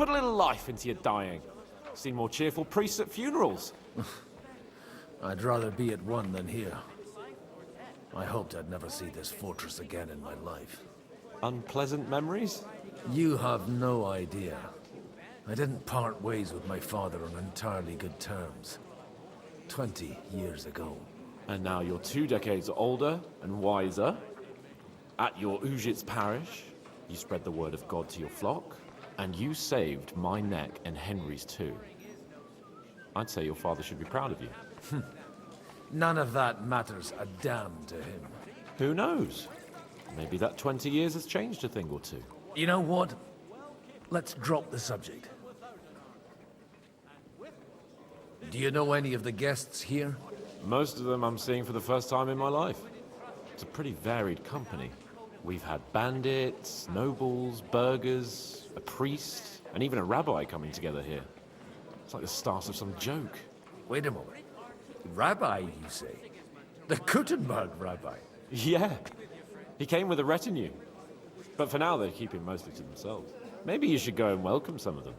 Put a little life into your dying. Seen more cheerful priests at funerals. I'd rather be at one than here. I hoped I'd never see this fortress again in my life. Unpleasant memories? You have no idea. I didn't part ways with my father on entirely good terms. 20 years ago. And now you're 2 decades older and wiser. At your Ujit's parish, you spread the word of God to your flock, and you saved my neck and Henry's too. I'd say your father should be proud of you. None of that matters a damn to him. Who knows? Maybe that 20 years has changed a thing or two. You know what? Let's drop the subject. Do you know any of the guests here? Most of them I'm seeing for the first time in my life. It's a pretty varied company. We've had bandits, nobles, burghers, a priest, and even a rabbi coming together here. It's like the start of some joke. Wait a moment. Rabbi, you say? The Kuttenberg rabbi? Yeah. He came with a retinue. But for now, they keep him mostly to themselves. Maybe you should go and welcome some of them.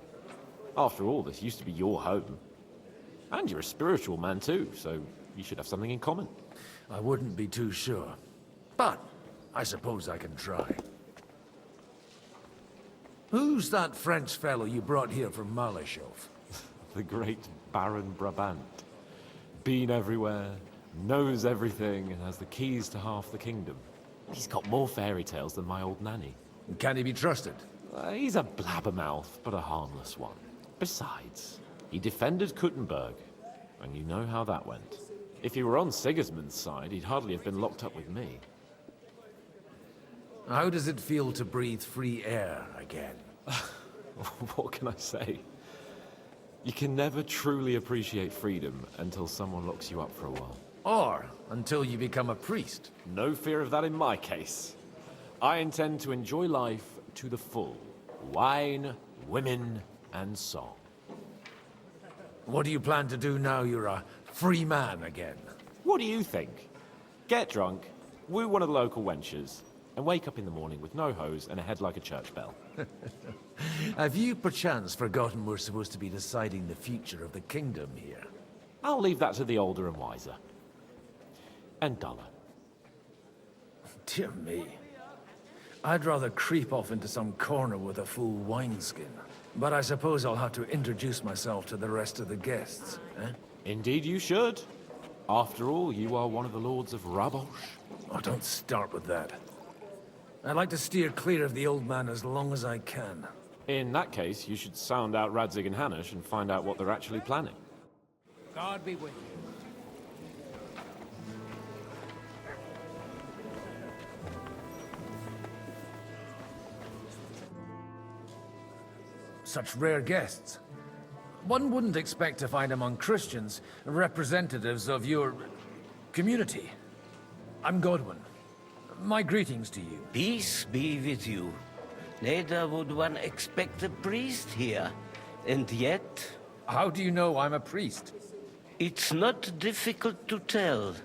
After all, this used to be your home. And you're a spiritual man too, so you should have something in common. I wouldn't be too sure. But I suppose I can try. Who's that French fellow you brought here from Malachov? The great Baron Brabant. Been everywhere, knows everything, and has the keys to half the kingdom. He's got more fairy tales than my old nanny. Can he be trusted? He's a blabbermouth, but a harmless one. Besides, he defended Kuttenberg, and you know how that went. If he were on Sigismund's side, he'd hardly have been locked up with me. How does it feel to breathe free air again? What can I say? You can never truly appreciate freedom until someone locks you up for a while. Or until you become a priest. No fear of that in my case. I intend to enjoy life to the full. Wine, women, and song. What do you plan to do now you're a free man again? What do you think? Get drunk, woo one of the local wenches, and wake up in the morning with no hose and a head like a church bell. Have you perchance forgotten we're supposed to be deciding the future of the kingdom here? I'll leave that to the older and wiser. And duller. Dear me. I'd rather creep off into some corner with a full wineskin. But I suppose I'll have to introduce myself to the rest of the guests, eh? Indeed you should. After all, you are one of the lords of Rabosh. Oh, don't start with that. I'd like to steer clear of the old man as long as I can. In that case, you should sound out Radzig and Hanush and find out what they're actually planning. God be with you. Such rare guests. One wouldn't expect to find among Christians representatives of your community. I'm Godwin. My greetings to you. Peace be with you. Neither would one expect a priest here. And yet, How do you know I'm a priest? it's not difficult to tell.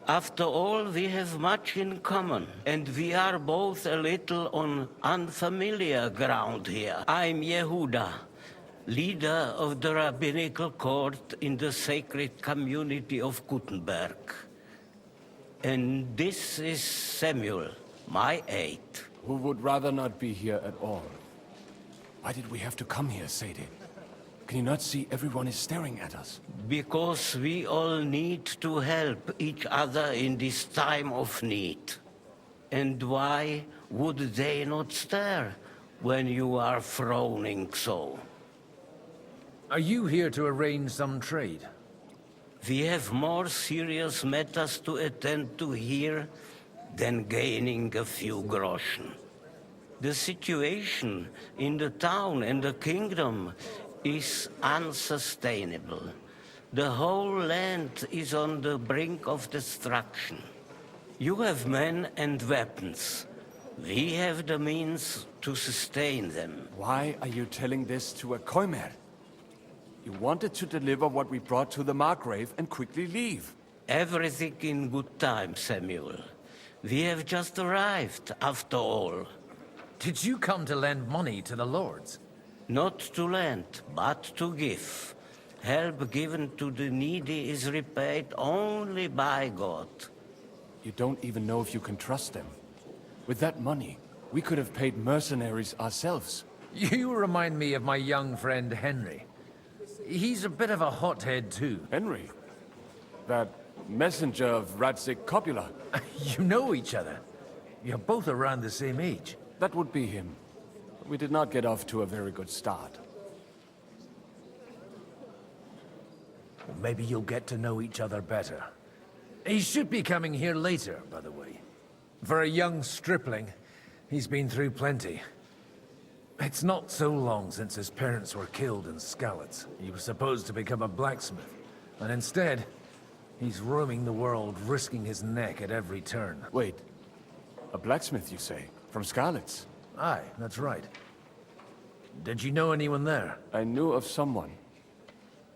After all, we have much in common, and we are both a little on unfamiliar ground here. I'm Yehuda, leader of the rabbinical court in the sacred community of Gutenberg. And this is Samuel, my aide. Who would rather not be here at all? Why did we have to come here, Sadie? Can you not see everyone is staring at us? Because we all need to help each other in this time of need. And why would they not stare when you are frowning so? Are you here to arrange some trade? We have more serious matters to attend to here than gaining a few groschen. The situation in the town and the kingdom is unsustainable. The whole land is on the brink of destruction. You have men and weapons. We have the means to sustain them. Why are you telling this to a Koimer? You wanted to deliver what we brought to the Margrave and quickly leave. Everything in good time, Samuel. We have just arrived, after all. Did you come to lend money to the lords? Not to lend, but to give. Help given to the needy is repaid only by God. You don't even know if you can trust them. With that money, we could have paid mercenaries ourselves. You remind me of my young friend Henry. He's a bit of a hothead too. Henry? That messenger of Radzik Copula? You know each other. You're both around the same age. That would be him. We did not get off to a very good start. Maybe you'll get to know each other better. He should be coming here later, by the way. For a young stripling, he's been through plenty. It's not so long since his parents were killed in Skalitz. He was supposed to become a blacksmith, and instead, he's roaming the world, risking his neck at every turn. Wait. A blacksmith, you say? From Skalitz? Aye, that's right. Did you know anyone there? I knew of someone.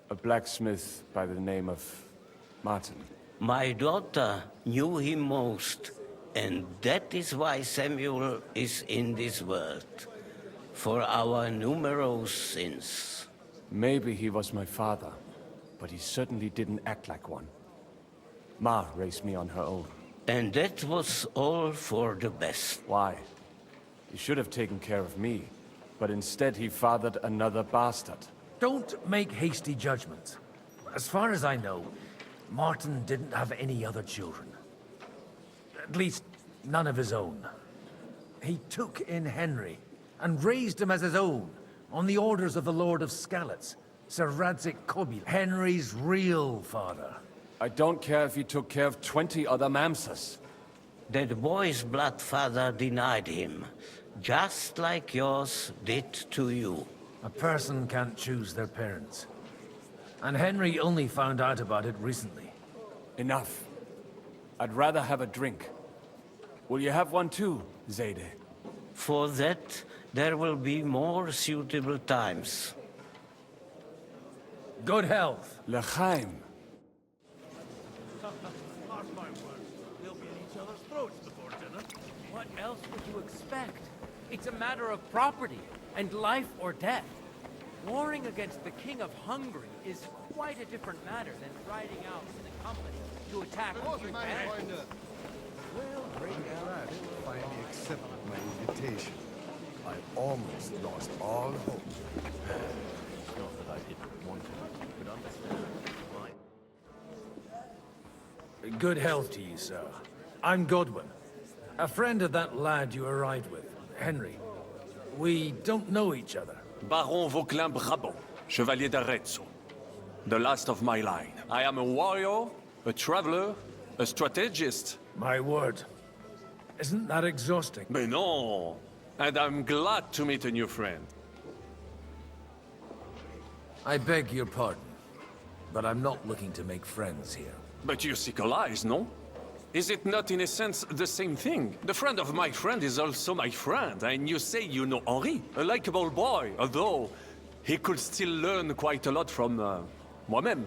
A blacksmith by the name of Martin. My daughter knew him most, and that is why Samuel is in this world. For our numerous sins. Maybe he was my father, but he certainly didn't act like one. Ma raised me on her own. And that was all for the best. Why? He should have taken care of me, but instead he fathered another bastard. Don't make hasty judgments. As far as I know, Martin didn't have any other children. At least, none of his own. He took in Henry, and raised him as his own, on the orders of the Lord of Skalitz, Sir Radzik Copula, Henry's real father. I don't care if he took care of 20 other mamsas. That boy's blood father denied him, just like yours did to you. A person can't choose their parents. And Henry only found out about it recently. Enough. I'd rather have a drink. Will you have one too, Zayde? For that, there will be more suitable times. Good health. L'chaim. What else would you expect? It's a matter of property, and life or death. Warring against the King of Hungary is quite a different matter than riding out in a company to attack a few bandits. Well, great glad to finally accepted my invitation. I almost lost all hope. Not that I didn't want to, but understand why. Good health to you, sir. I'm Godwin. A friend of that lad you arrived with, Henry. We don't know each other. Baron Vauquelin Brabant, Chevalier d'Arezzo. The last of my line. I am a warrior, a traveler, a strategist. My word. Isn't that exhausting? Mais non! And I'm glad to meet a new friend. I beg your pardon, but I'm not looking to make friends here. But you seek allies, no? Is it not in a sense the same thing? The friend of my friend is also my friend, and you say you know Henri, a likable boy, although he could still learn quite a lot from moi-même.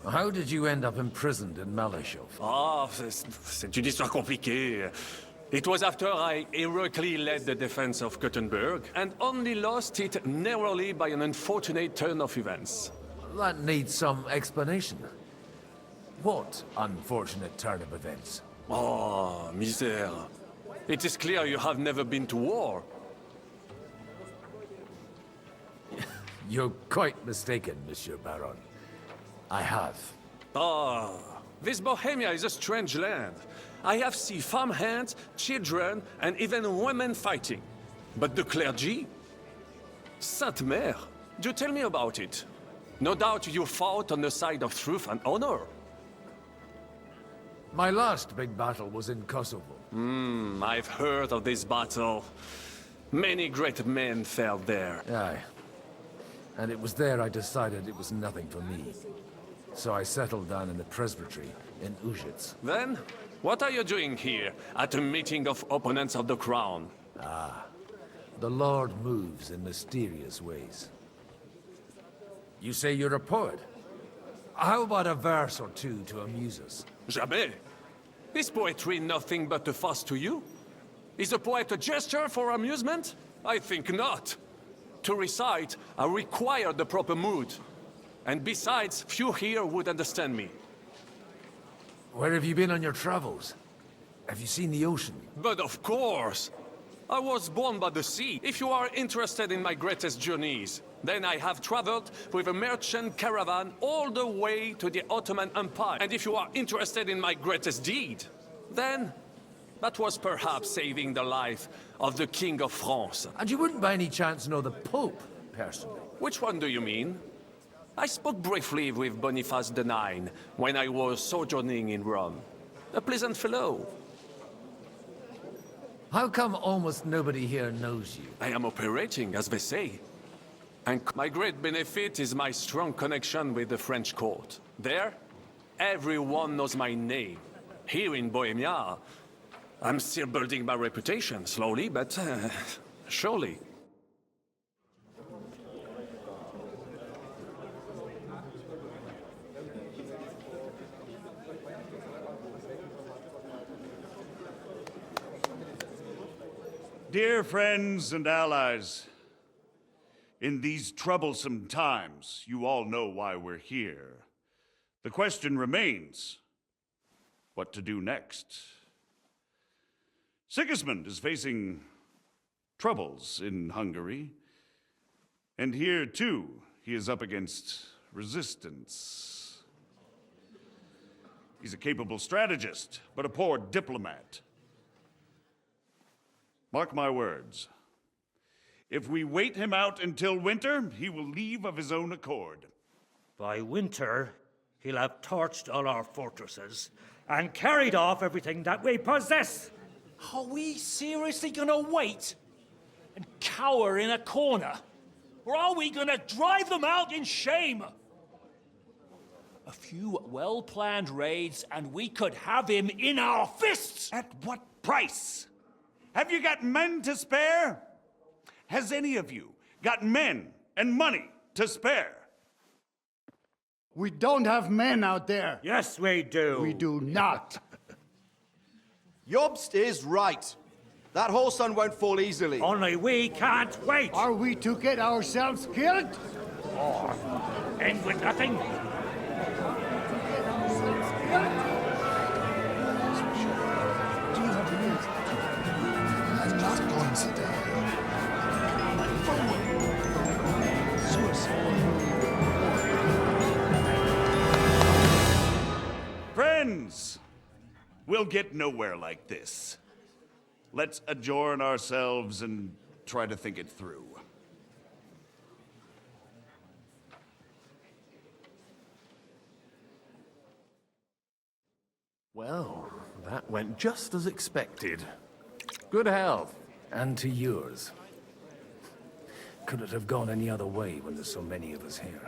How did you end up imprisoned in Malashov? Ah, c'est une histoire compliquée. It was after I heroically led the defense of Gothenburg, and only lost it narrowly by an unfortunate turn of events. That needs some explanation. What unfortunate turn of events? Oh, misère. It is clear you have never been to war. You're quite mistaken, Monsieur Baron. I have. Ah, this Bohemia is a strange land. I have seen farmhands, children, and even women fighting. But the clergy? Sainte Mère, do tell me about it. No doubt you fought on the side of truth and honor. My last big battle was in Kosovo. I've heard of this battle. Many great men fell there. Aye. And it was there I decided it was nothing for me. So I settled down in the presbytery in Ujits. Then, what are you doing here, at a meeting of opponents of the crown? The Lord moves in mysterious ways. You say you're a poet? How about a verse or two to amuse us? Jamais. Is poetry nothing but a farce to you? Is a poet a gesture for amusement? I think not. To recite, I require the proper mood. And besides, few here would understand me. Where have you been on your travels? Have you seen the ocean? But of course! I was born by the sea. If you are interested in my greatest journeys, then I have traveled with a merchant caravan all the way to the Ottoman Empire. And if you are interested in my greatest deed, then that was perhaps saving the life of the King of France. And you wouldn't by any chance know the Pope, personally? Which one do you mean? I spoke briefly with Boniface IX when I was sojourning in Rome. A pleasant fellow. How come almost nobody here knows you? I am operating, as they say. And my great benefit is my strong connection with the French court. There, everyone knows my name. Here in Bohemia, I'm still building my reputation, slowly, but surely. Dear friends and allies, in these troublesome times, you all know why we're here. The question remains, what to do next? Sigismund is facing troubles in Hungary, and here, too, he is up against resistance. He's a capable strategist, but a poor diplomat. Mark my words. If we wait him out until winter, he will leave of his own accord. By winter, he'll have torched all our fortresses and carried off everything that we possess. Are we seriously gonna wait and cower in a corner? Or are we gonna drive them out in shame? A few well-planned raids and we could have him in our fists! At what price? Have you got men to spare? Has any of you got men and money to spare? We don't have men out there. Yes, we do. We do not. Jobst is right. That whole sun won't fall easily. Only we can't wait. Are we to get ourselves killed? Or end with nothing? I'm not going to die. Friends, we'll get nowhere like this. Let's adjourn ourselves and try to think it through. Well, that went just as expected. Good health. And to yours. Could it have gone any other way when there's so many of us here?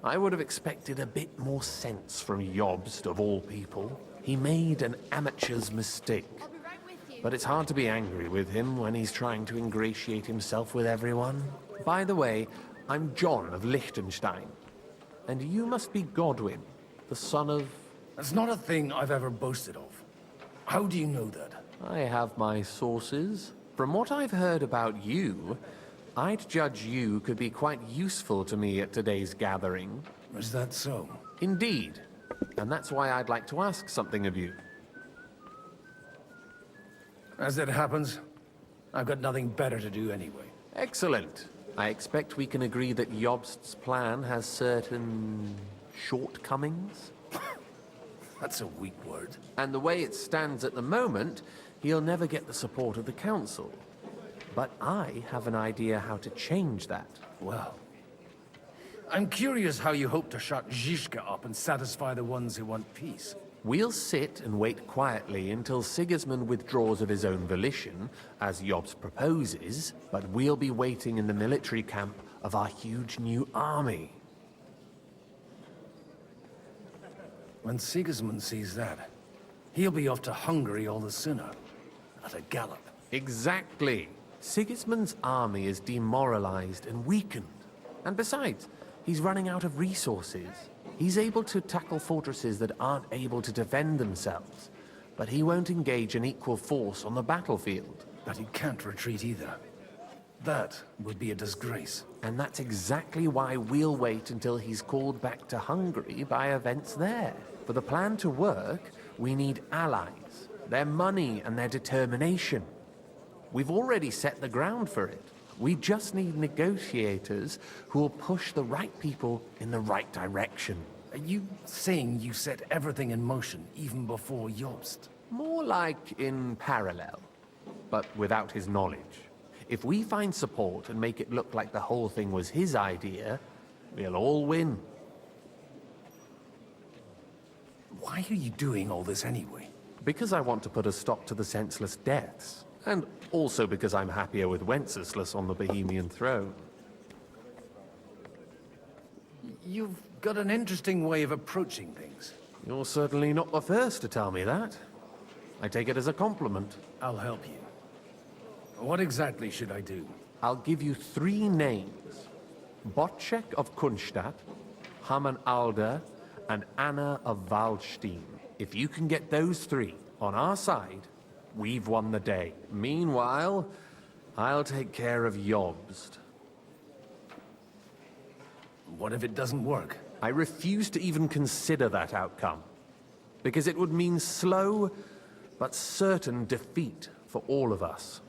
I would have expected a bit more sense from Jobst, of all people. He made an amateur's mistake. But it's hard to be angry with him when he's trying to ingratiate himself with everyone. By the way, I'm John of Liechtenstein. And you must be Godwin, the son of... That's not a thing I've ever boasted of. How do you know that? I have my sources. From what I've heard about you, I'd judge you could be quite useful to me at today's gathering. Is that so? Indeed. And that's why I'd like to ask something of you. As it happens, I've got nothing better to do anyway. Excellent. I expect we can agree that Jobst's plan has certain... shortcomings? That's a weak word. And the way it stands at the moment, he'll never get the support of the Council. But I have an idea how to change that. Well, I'm curious how you hope to shut Zizka up and satisfy the ones who want peace. We'll sit and wait quietly until Sigismund withdraws of his own volition, as Jobst proposes, but we'll be waiting in the military camp of our huge new army. When Sigismund sees that, he'll be off to Hungary all the sooner. At a gallop. Exactly. Sigismund's army is demoralized and weakened. And besides, he's running out of resources. He's able to tackle fortresses that aren't able to defend themselves, but he won't engage an equal force on the battlefield. But he can't retreat either. That would be a disgrace. And that's exactly why we'll wait until he's called back to Hungary by events there. For the plan to work, we need allies, their money and their determination. We've already set the ground for it. We just need negotiators who will push the right people in the right direction. Are you saying you set everything in motion even before Jobst? More like in parallel, but without his knowledge. If we find support and make it look like the whole thing was his idea, we'll all win. Why are you doing all this anyway? Because I want to put a stop to the senseless deaths. And also because I'm happier with Wenceslas on the Bohemian throne. You've got an interesting way of approaching things. You're certainly not the first to tell me that. I take it as a compliment. I'll help you. What exactly should I do? I'll give you 3 names. Bocek of Kunstadt, Haman Alder, and Anna of Waldstein. If you can get those 3 on our side, we've won the day. Meanwhile, I'll take care of Jobst. What if it doesn't work? I refuse to even consider that outcome. Because it would mean slow, but certain defeat for all of us.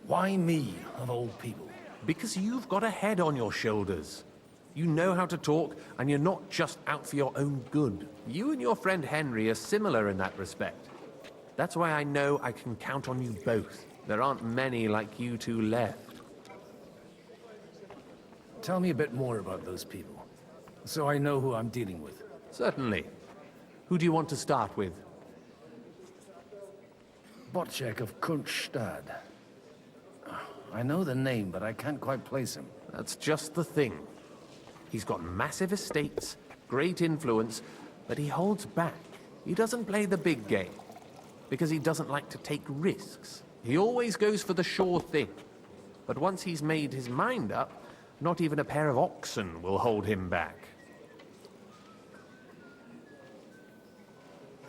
Why me, of all people? Because you've got a head on your shoulders. You know how to talk, and you're not just out for your own good. You and your friend Henry are similar in that respect. That's why I know I can count on you both. There aren't many like you two left. Tell me a bit more about those people, so I know who I'm dealing with. Certainly. Who do you want to start with? Bocek of Kunststadt. I know the name, but I can't quite place him. That's just the thing. He's got massive estates, great influence, but he holds back. He doesn't play the big game, because he doesn't like to take risks. He always goes for the sure thing. But once he's made his mind up, not even a pair of oxen will hold him back.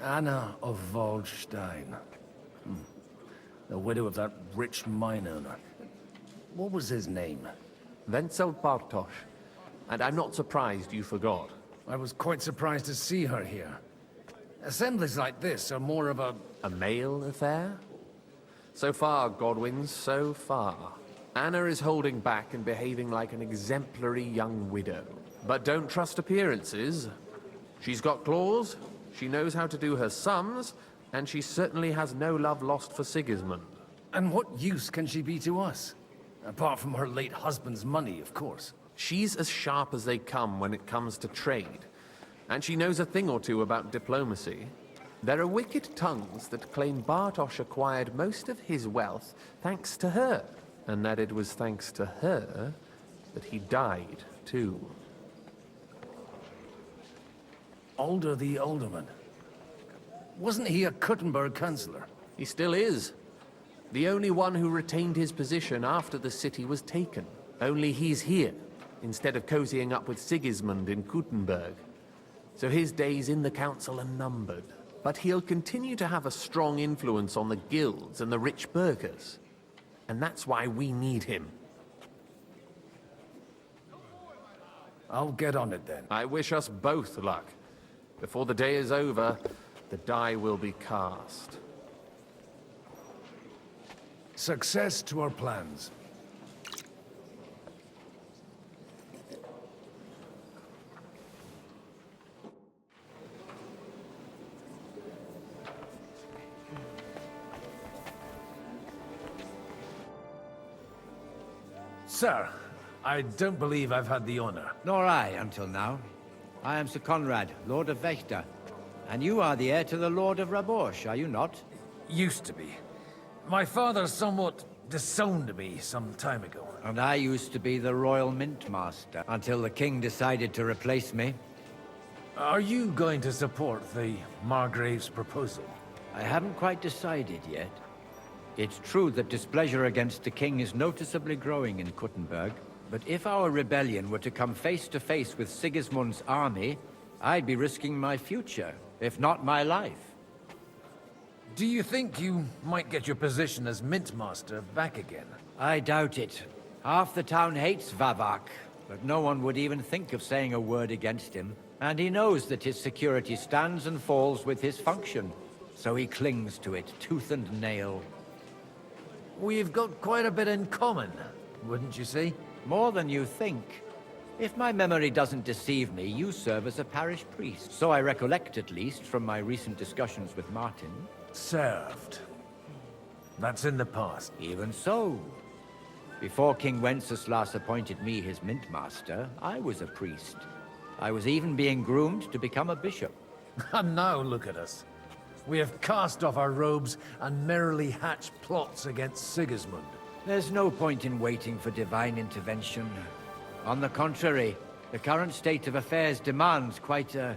Anna of Waldstein. The widow of that rich mine owner. What was his name? Wenzel Bartosz. And I'm not surprised you forgot. I was quite surprised to see her here. Assemblies like this are more of a... A male affair? So far, Godwin, so far. Anna is holding back and behaving like an exemplary young widow. But don't trust appearances. She's got claws, she knows how to do her sums, and she certainly has no love lost for Sigismund. And what use can she be to us? Apart from her late husband's money, of course. She's as sharp as they come when it comes to trade. And she knows a thing or two about diplomacy. There are wicked tongues that claim Bartosz acquired most of his wealth thanks to her. And that it was thanks to her that he died, too. Alder the Alderman. Wasn't he a Kuttenberg councillor? He still is. The only one who retained his position after the city was taken. Only he's here, instead of cozying up with Sigismund in Kuttenberg. So his days in the council are numbered. But he'll continue to have a strong influence on the guilds and the rich burghers. And that's why we need him. I'll get on it then. I wish us both luck. Before the day is over, the die will be cast. Success to our plans. Sir, I don't believe I've had the honor. Nor I, until now. I am Sir Conrad, Lord of Vechta. And you are the heir to the Lord of Rabosh, are you not? Used to be. My father somewhat disowned me some time ago. And I used to be the Royal Mint Master, until the King decided to replace me. Are you going to support the Margrave's proposal? I haven't quite decided yet. It's true that displeasure against the King is noticeably growing in Kuttenberg, but if our rebellion were to come face to face with Sigismund's army, I'd be risking my future, if not my life. Do you think you might get your position as Mint Master back again? I doubt it. Half the town hates Vavak, but no one would even think of saying a word against him. And he knows that his security stands and falls with his function, so he clings to it tooth and nail. We've got quite a bit in common, wouldn't you say? More than you think. If my memory doesn't deceive me, you serve as a parish priest. So I recollect, at least, from my recent discussions with Martin. Served. That's in the past. Even so. Before King Wenceslas appointed me his mint master, I was a priest. I was even being groomed to become a bishop. And now look at us. We have cast off our robes and merrily hatched plots against Sigismund. There's no point in waiting for divine intervention. On the contrary, the current state of affairs demands quite a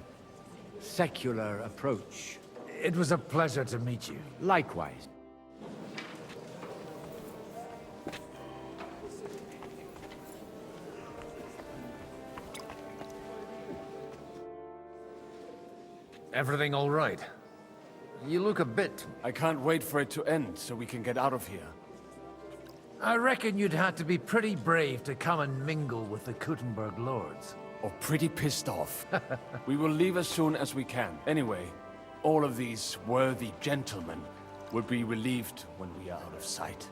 secular approach. It was a pleasure to meet you. Likewise. Everything all right? You look a bit... I can't wait for it to end so we can get out of here. I reckon you'd have to be pretty brave to come and mingle with the Kuttenberg lords. Or pretty pissed off. We will leave as soon as we can. Anyway, all of these worthy gentlemen will be relieved when we are out of sight.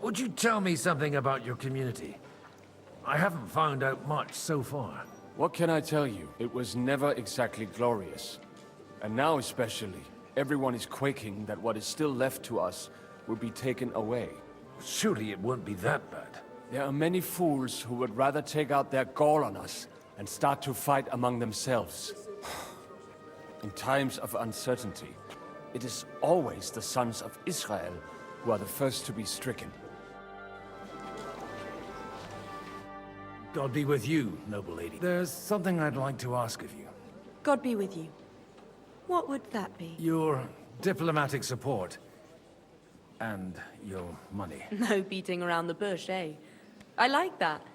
Would you tell me something about your community? I haven't found out much so far. What can I tell you? It was never exactly glorious. And now especially, everyone is quaking that what is still left to us will be taken away. Surely it won't be that bad. There are many fools who would rather take out their gall on us and start to fight among themselves. In times of uncertainty, it is always the sons of Israel who are the first to be stricken. God be with you, noble lady. There's something I'd like to ask of you. God be with you. What would that be? Your diplomatic support. And your money. No beating around the bush, eh? I like that.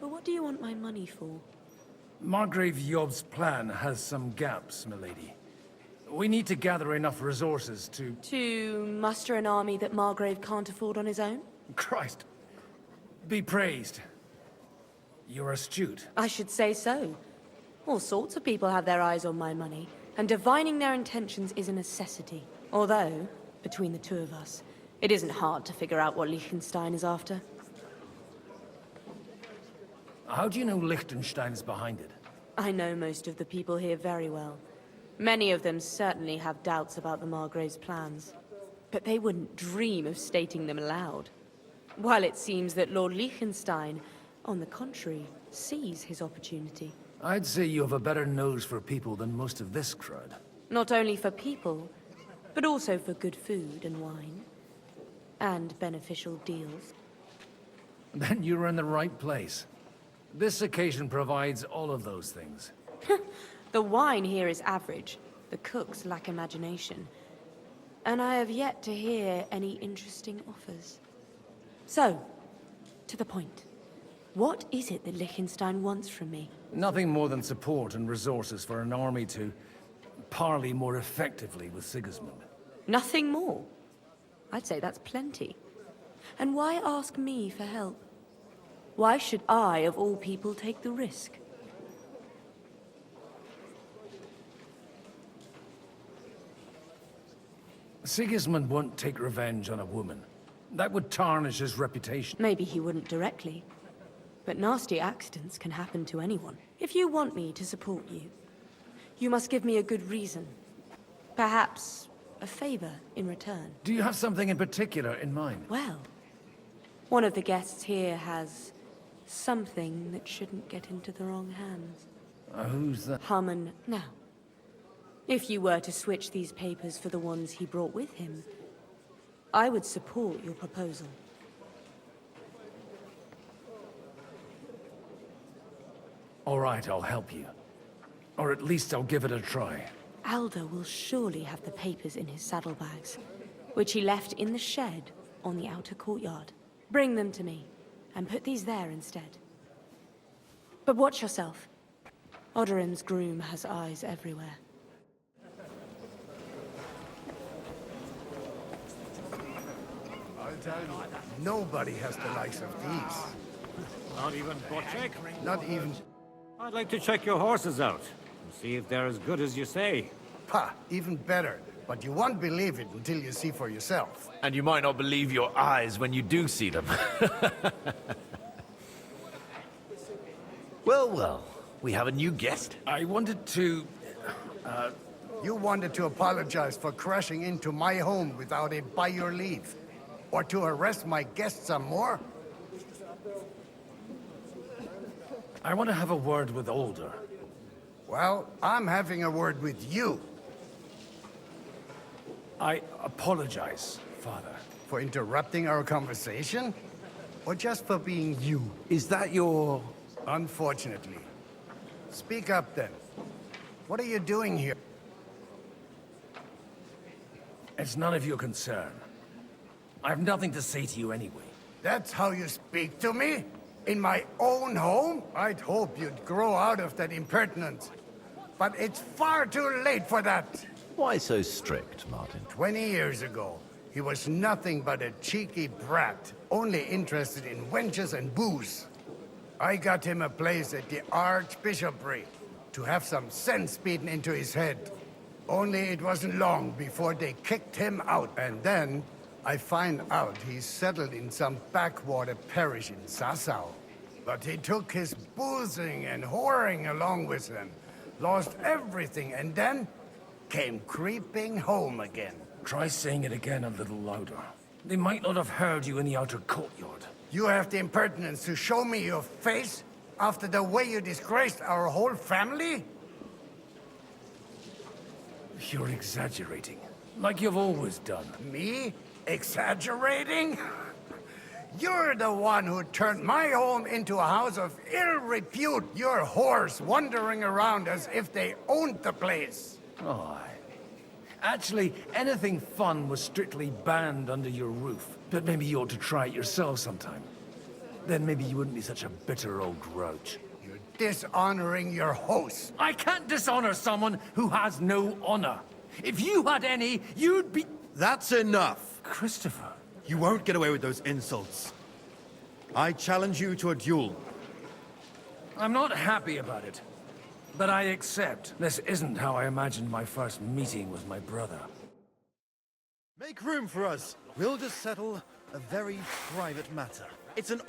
But what do you want my money for? Margrave Yob's plan has some gaps, milady. We need to gather enough resources to... To muster an army that Margrave can't afford on his own? Christ. Be praised. You're astute. I should say so. All sorts of people have their eyes on my money, and divining their intentions is a necessity. Although, between the two of us, it isn't hard to figure out what Liechtenstein is after. How do you know Liechtenstein's behind it? I know most of the people here very well. Many of them certainly have doubts about the Margrave's plans. But they wouldn't dream of stating them aloud. While it seems that Lord Liechtenstein, on the contrary, sees his opportunity. I'd say you have a better nose for people than most of this crowd. Not only for people, but also for good food and wine. And beneficial deals. Then you're in the right place. This occasion provides all of those things. The wine here is average. The cooks lack imagination. And I have yet to hear any interesting offers. So, to the point. What is it that Liechtenstein wants from me? Nothing more than support and resources for an army to parley more effectively with Sigismund. Nothing more? I'd say that's plenty. And why ask me for help? Why should I, of all people, take the risk? Sigismund won't take revenge on a woman. That would tarnish his reputation. Maybe he wouldn't directly. But nasty accidents can happen to anyone. If you want me to support you, you must give me a good reason. Perhaps a favor in return. Do you have something in particular in mind? Well, one of the guests here has something that shouldn't get into the wrong hands. Who's that? Harmon. Now, if you were to switch these papers for the ones he brought with him, I would support your proposal. All right, I'll help you. Or at least I'll give it a try. Alder will surely have the papers in his saddlebags, which he left in the shed on the outer courtyard. Bring them to me, and put these there instead. But watch yourself. Odorin's groom has eyes everywhere. tell you, nobody has the likes of these. Not even Boczek? Not even... I'd like to check your horses out and see if they're as good as you say. Pa, even better. But you won't believe it until you see for yourself. And you might not believe your eyes when you do see them. Well, well, we have a new guest. I wanted to... You wanted to apologize for crashing into my home without it by your leave. Or to arrest my guests some more? I want to have a word with Older. Well, I'm having a word with you. I apologize, Father. For interrupting our conversation? Or just for being you? Is that your... Unfortunately. Speak up then. What are you doing here? It's none of your concern. I have nothing to say to you anyway. That's how you speak to me? In my own home? I'd hope you'd grow out of that impertinence. But it's far too late for that. Why so strict, Martin? 20 years ago, he was nothing but a cheeky brat, only interested in wenches and booze. I got him a place at the Archbishopric to have some sense beaten into his head. Only it wasn't long before they kicked him out. And then I find out he's settled in some backwater parish in Sassau. But he took his boozing and whoring along with him, lost everything, and then came creeping home again. Try saying it again a little louder. They might not have heard you in the outer courtyard. You have the impertinence to show me your face after the way you disgraced our whole family? You're exaggerating, like you've always done. Me? Exaggerating? You're the one who turned my home into a house of ill repute. Your horse wandering around as if they owned the place. Oh, actually, anything fun was strictly banned under your roof. But maybe you ought to try it yourself sometime. Then maybe you wouldn't be such a bitter old grouch. You're dishonoring your host. I can't dishonor someone who has no honor. If you had any, you'd be... That's enough. Christopher. You won't get away with those insults. I challenge you to a duel. I'm not happy about it. But I accept. This isn't how I imagined my first meeting with my brother. Make room for us. We'll just settle a very private matter. It's an...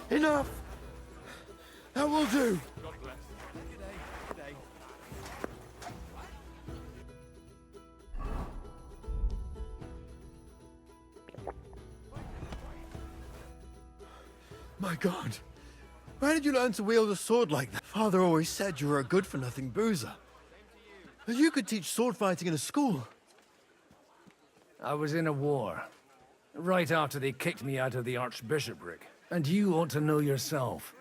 Enough! That will do! My God, where did you learn to wield a sword like that? Father always said you were a good-for-nothing boozer. That you could teach sword fighting in a school. I was in a war. Right after they kicked me out of the Archbishopric. And you ought to know yourself.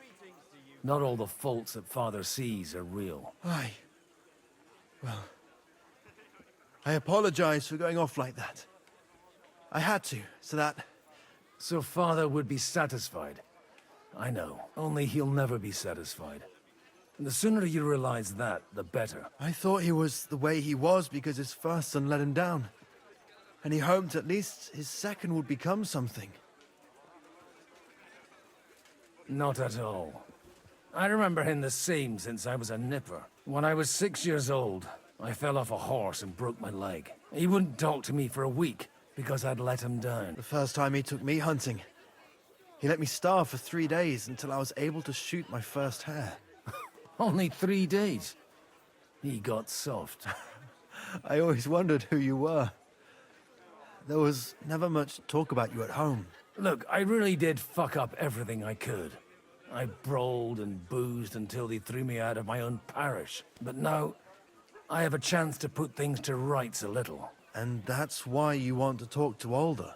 Not all the faults that Father sees are real. Aye. Well, I apologize for going off like that. I had to, so that... So Father would be satisfied. I know, only he'll never be satisfied. And the sooner you realize that, the better. I thought he was the way he was because his first son let him down. And he hoped at least his second would become something. Not at all. I remember him the same since I was a nipper. When I was 6 years old, I fell off a horse and broke my leg. He wouldn't talk to me for a week because I'd let him down. The first time he took me hunting, he let me starve for 3 days until I was able to shoot my first hare. Only 3 days? He got soft. I always wondered who you were. There was never much talk about you at home. Look, I really did fuck up everything I could. I brawled and boozed until they threw me out of my own parish. But now, I have a chance to put things to rights a little. And that's why you want to talk to Alder?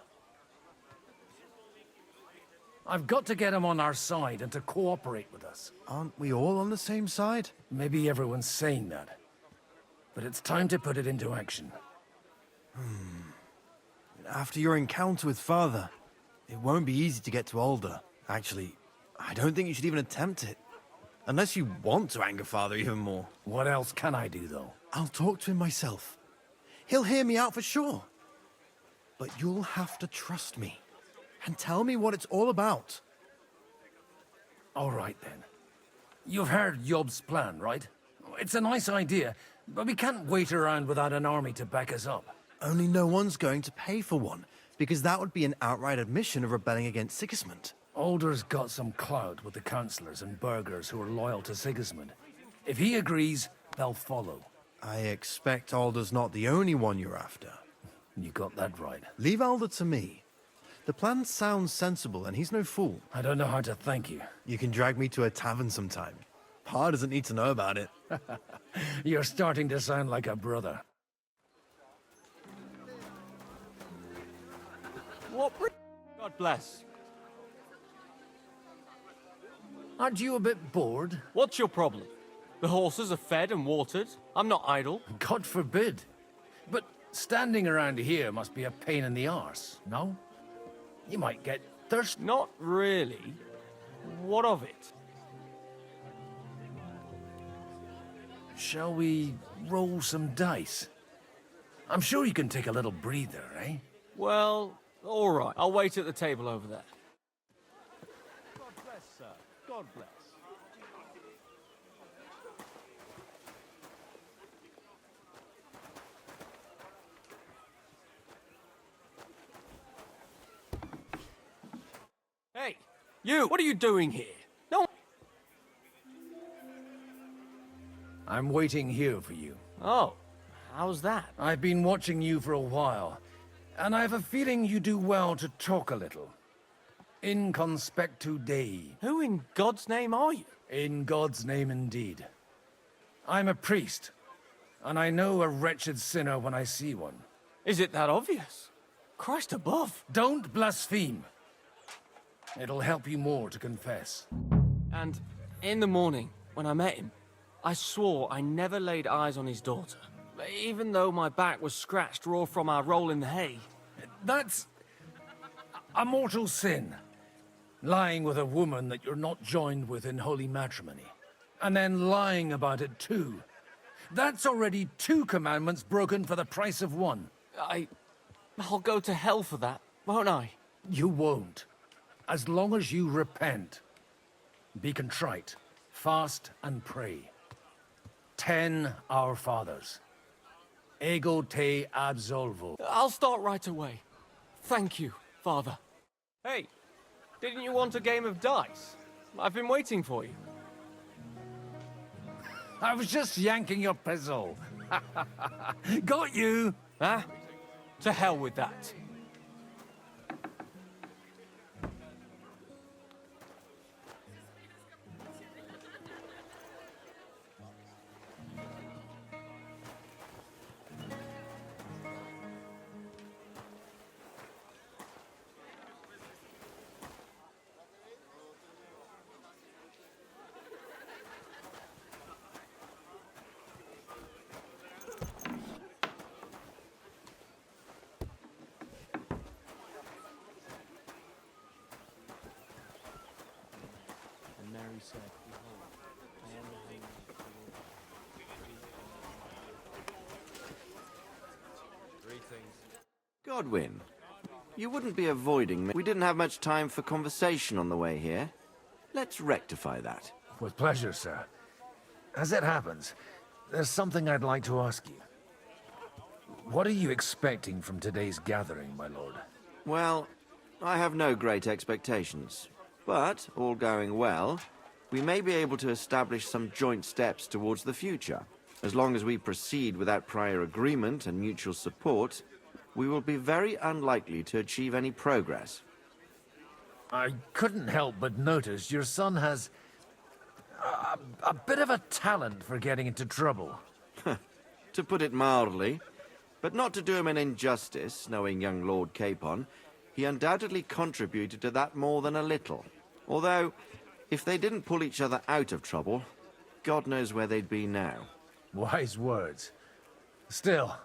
I've got to get him on our side and to cooperate with us. Aren't we all on the same side? Maybe everyone's saying that. But it's time to put it into action. After your encounter with Father, It won't be easy to get to Alder. Actually, I don't think you should even attempt it. Unless you want to anger Father even more. What else can I do, though? I'll talk to him myself. He'll hear me out for sure. But you'll have to trust me. And tell me what it's all about. All right, then. You've heard Yob's plan, right? It's a nice idea, but we can't wait around without an army to back us up. Only no one's going to pay for one, because that would be an outright admission of rebelling against Sigismund. Alder's got some clout with the councillors and burghers who are loyal to Sigismund. If he agrees, they'll follow. I expect Alder's not the only one you're after. You got that right. Leave Alder to me. The plan sounds sensible, and he's no fool. I don't know how to thank you. You can drag me to a tavern sometime. Pa doesn't need to know about it. You're starting to sound like a brother. What? God bless. Aren't you a bit bored? What's your problem? The horses are fed and watered. I'm not idle. God forbid. But standing around here must be a pain in the arse, no? You might get thirsty. Not really. What of it? Shall we roll some dice? I'm sure you can take a little breather, eh? Well, all right. I'll wait at the table over there. God bless, sir. God bless. Hey, you! What are you doing here? No. I'm waiting here for you. Oh, how's that? I've been watching you for a while, and I have a feeling you do well to talk a little. In conspectu Dei. Who in God's name are you? In God's name indeed. I'm a priest, and I know a wretched sinner when I see one. Is it that obvious? Christ above. Don't blaspheme. It'll help you more to confess. And in the morning, when I met him, I swore I never laid eyes on his daughter, even though my back was scratched raw from our roll in the hay. That's a mortal sin. Lying with a woman that you're not joined with in holy matrimony. And then lying about it too. That's already 2 commandments broken for the price of 1. I'll go to hell for that, won't I? You won't. As long as you repent. Be contrite, fast and pray. 10 Our Fathers. Ego te absolvo. I'll start right away. Thank you, Father. Hey, didn't you want a game of dice? I've been waiting for you. I was just yanking your pizzle. Got you! Huh? To hell with that. Mary said, "Behold, I am the hand of the Lord." Greetings. Godwin, you wouldn't be avoiding me. We didn't have much time for conversation on the way here. Let's rectify that. With pleasure, sir. As it happens, there's something I'd like to ask you. What are you expecting from today's gathering, my lord? Well, I have no great expectations. But, all going well, we may be able to establish some joint steps towards the future. As long as we proceed without prior agreement and mutual support, we will be very unlikely to achieve any progress. I couldn't help but notice your son has a bit of a talent for getting into trouble. To put it mildly, but not to do him an injustice, knowing young Lord Capon, he undoubtedly contributed to that more than a little. Although, if they didn't pull each other out of trouble, God knows where they'd be now. Wise words. Still,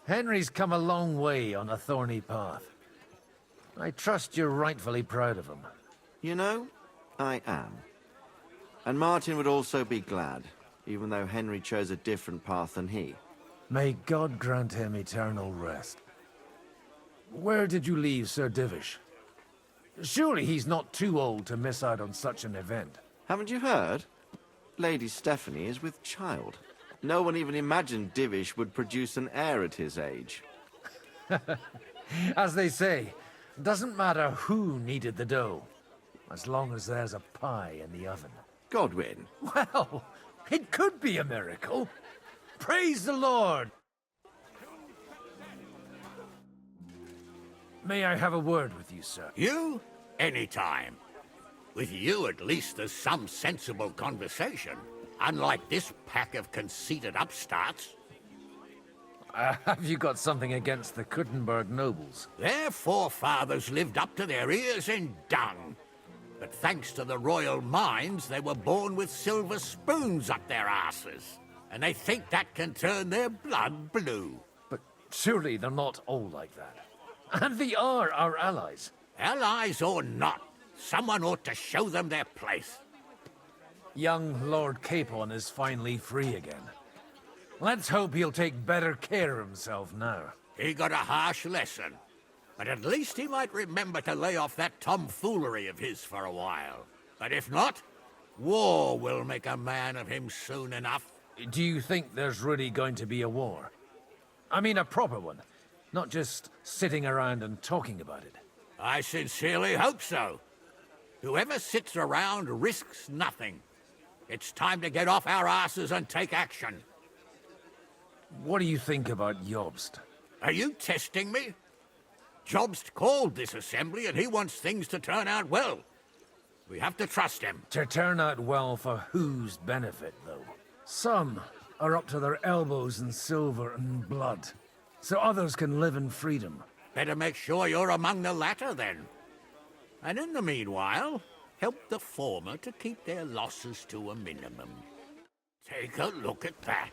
Henry's come a long way on a thorny path. I trust you're rightfully proud of him. You know, I am. And Martin would also be glad, even though Henry chose a different path than he. May God grant him eternal rest. Where did you leave Sir Divish? Surely he's not too old to miss out on such an event. Haven't you heard? Lady Stephanie is with child. No one even imagined Divish would produce an heir at his age. As they say, doesn't matter who kneaded the dough, as long as there's a pie in the oven. Godwin. Well, it could be a miracle. Praise the Lord! May I have a word with you, sir? You? Anytime. With you, at least, there's some sensible conversation. Unlike this pack of conceited upstarts. Have you got something against the Kuttenberg nobles? Their forefathers lived up to their ears in dung. But thanks to the royal mines, they were born with silver spoons up their asses. And they think that can turn their blood blue. But surely they're not all like that. And they are our allies. Allies or not, someone ought to show them their place. Young Lord Capon is finally free again. Let's hope he'll take better care of himself now. He got a harsh lesson. But at least he might remember to lay off that tomfoolery of his for a while. But if not, war will make a man of him soon enough. Do you think there's really going to be a war? I mean a proper one, not just sitting around and talking about it. I sincerely hope so. Whoever sits around risks nothing. It's time to get off our asses and take action. What do you think about Jobst? Are you testing me? Jobst called this assembly and he wants things to turn out well. We have to trust him. To turn out well for whose benefit, though? Some are up to their elbows in silver and blood, so others can live in freedom. Better make sure you're among the latter, then. And in the meanwhile, help the former to keep their losses to a minimum. Take a look at that.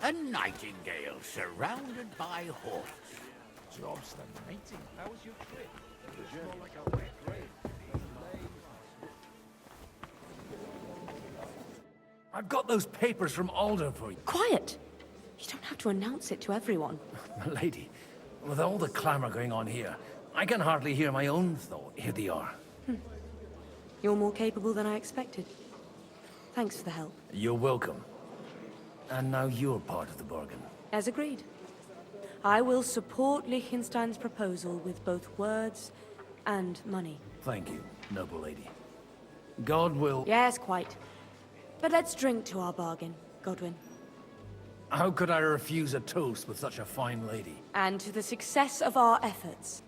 A nightingale surrounded by hawks. Jobs the nightingale. How was your trip? It was more like a wet dream. I've got those papers from Alder for you. Quiet! You don't have to announce it to everyone. My lady, with all the clamor going on here, I can hardly hear my own thought. Here they are. You're more capable than I expected. Thanks for the help. You're welcome. And now you're part of the bargain. As agreed. I will support Liechtenstein's proposal with both words and money. Thank you, noble lady. God will... Yes, quite. But let's drink to our bargain, Godwin. How could I refuse a toast with such a fine lady? And to the success of our efforts.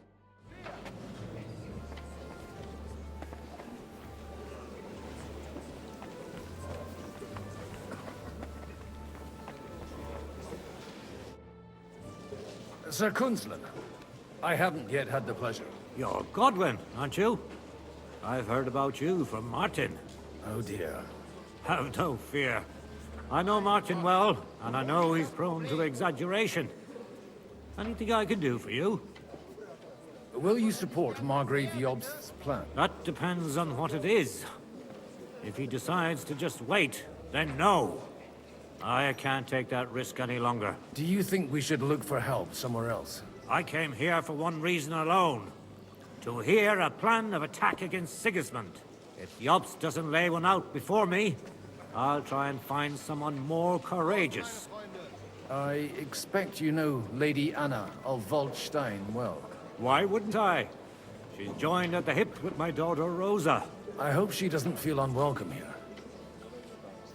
Sir Kunzlin, I haven't yet had the pleasure. You're Godwin, aren't you? I've heard about you from Martin. Oh dear. Have no fear. I know Martin well, and I know he's prone to exaggeration. Anything I can do for you? Will you support Margrave Jobst's plan? That depends on what it is. If he decides to just wait, then no. I can't take that risk any longer. Do you think we should look for help somewhere else? I came here for one reason alone. To hear a plan of attack against Sigismund. If Jobst doesn't lay one out before me, I'll try and find someone more courageous. I expect you know Lady Anna of Waldstein well. Why wouldn't I? She's joined at the hip with my daughter Rosa. I hope she doesn't feel unwelcome here.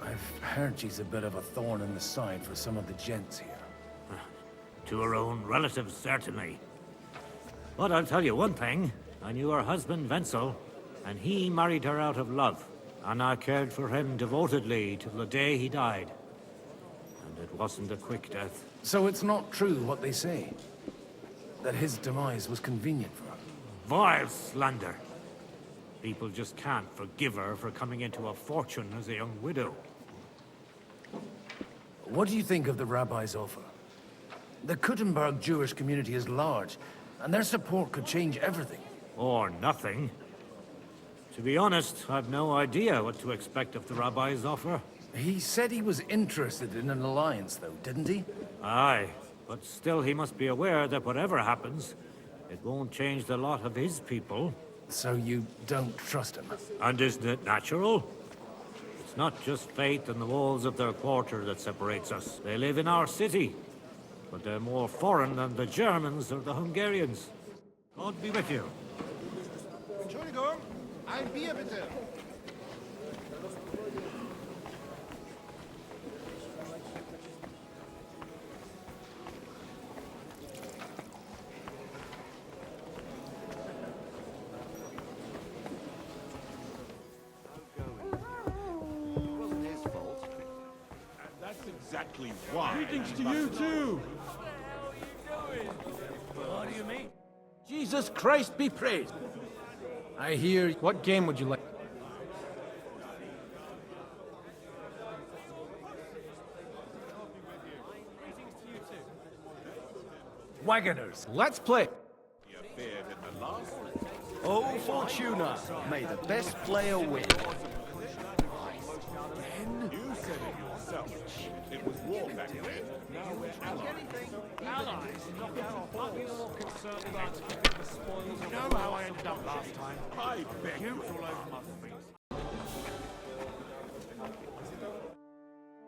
I've heard she's a bit of a thorn in the side for some of the gents here. To her own relatives, certainly. But I'll tell you one thing. I knew her husband, Wenzel, and he married her out of love. And I cared for him devotedly till the day he died. And it wasn't a quick death. So it's not true what they say? That his demise was convenient for her? Vile slander. People just can't forgive her for coming into a fortune as a young widow. What do you think of the rabbi's offer? The Kuttenberg Jewish community is large, and their support could change everything. Or nothing. To be honest, I've no idea what to expect of the Rabbi's offer. He said he was interested in an alliance, though, didn't he? Aye, but still he must be aware that whatever happens, it won't change the lot of his people. So you don't trust him? And isn't it natural? It's not just fate and the walls of their quarter that separates us. They live in our city. But they're more foreign than the Germans or the Hungarians. God be with you. Entschuldigung, ein Bier bitte. Exactly why. Greetings to you too. What do you mean? Jesus Christ be praised. I hear... What game would you like? Wagoners. Let's play. Oh, Fortuna, may the best player win. You said it yourself. It was war back then. Now we're allies. You know how I ended up last time? I beg you. All over my feet.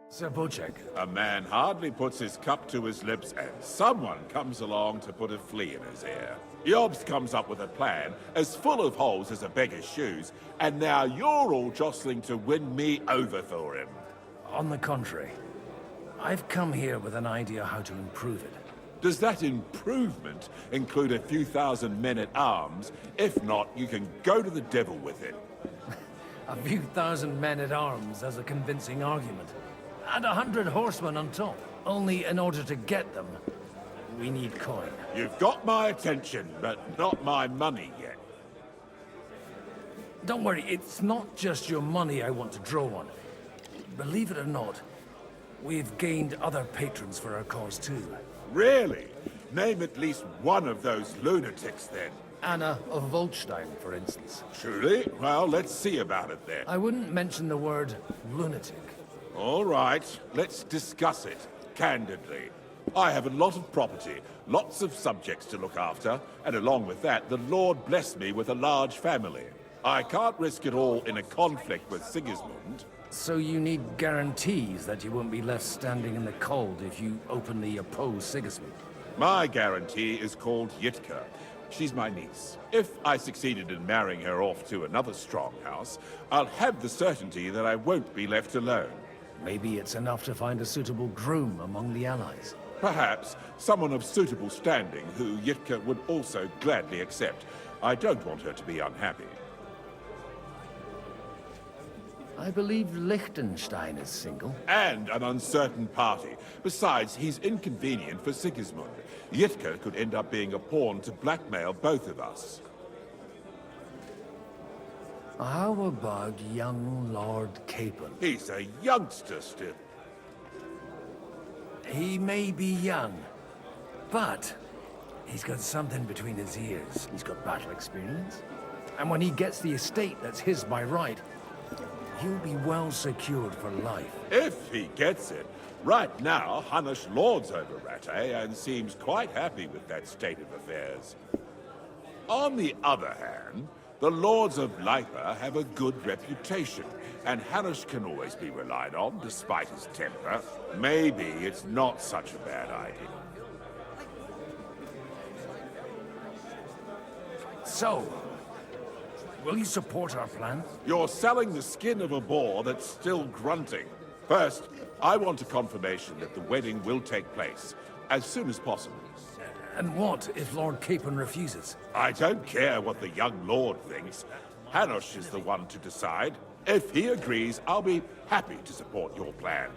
Sir Bocek. A man hardly puts his cup to his lips and someone comes along to put a flea in his ear. Jobst comes up with a plan as full of holes as a beggar's shoes, and now you're all jostling to win me over for him. On the contrary, I've come here with an idea how to improve it. Does that improvement include a few thousand men-at-arms? If not, you can go to the devil with it. A few thousand men-at-arms as a convincing argument. And 100 horsemen on top. Only in order to get them, we need coin. You've got my attention, but not my money yet. Don't worry, it's not just your money I want to draw on. Believe it or not, we've gained other patrons for our cause too. Really? Name at least one of those lunatics, then. Anna of Volstein, for instance. Truly? Well, let's see about it, then. I wouldn't mention the word lunatic. All right, let's discuss it, candidly. I have a lot of property, lots of subjects to look after, and along with that, the Lord blessed me with a large family. I can't risk it all in a conflict with Sigismund. So you need guarantees that you won't be left standing in the cold if you openly oppose Sigismund? My guarantee is called Yitka. She's my niece. If I succeeded in marrying her off to another strong house, I'll have the certainty that I won't be left alone. Maybe it's enough to find a suitable groom among the allies. Perhaps someone of suitable standing who Yitka would also gladly accept. I don't want her to be unhappy. I believe Liechtenstein is single. And an uncertain party. Besides, he's inconvenient for Sigismund. Yitka could end up being a pawn to blackmail both of us. How about young Lord Capon? He's a youngster still. He may be young, but he's got something between his ears. He's got battle experience. And when he gets the estate that's his by right, he'll be well secured for life. If he gets it. Right now, Hanush lords over Rattay and seems quite happy with that state of affairs. On the other hand, the Lords of Lipa have a good reputation, and Hanush can always be relied on, despite his temper. Maybe it's not such a bad idea. So, will you support our plan? You're selling the skin of a boar that's still grunting. First, I want a confirmation that the wedding will take place, as soon as possible. And what if Lord Capon refuses? I don't care what the young lord thinks. Hanush is the one to decide. If he agrees, I'll be happy to support your plan.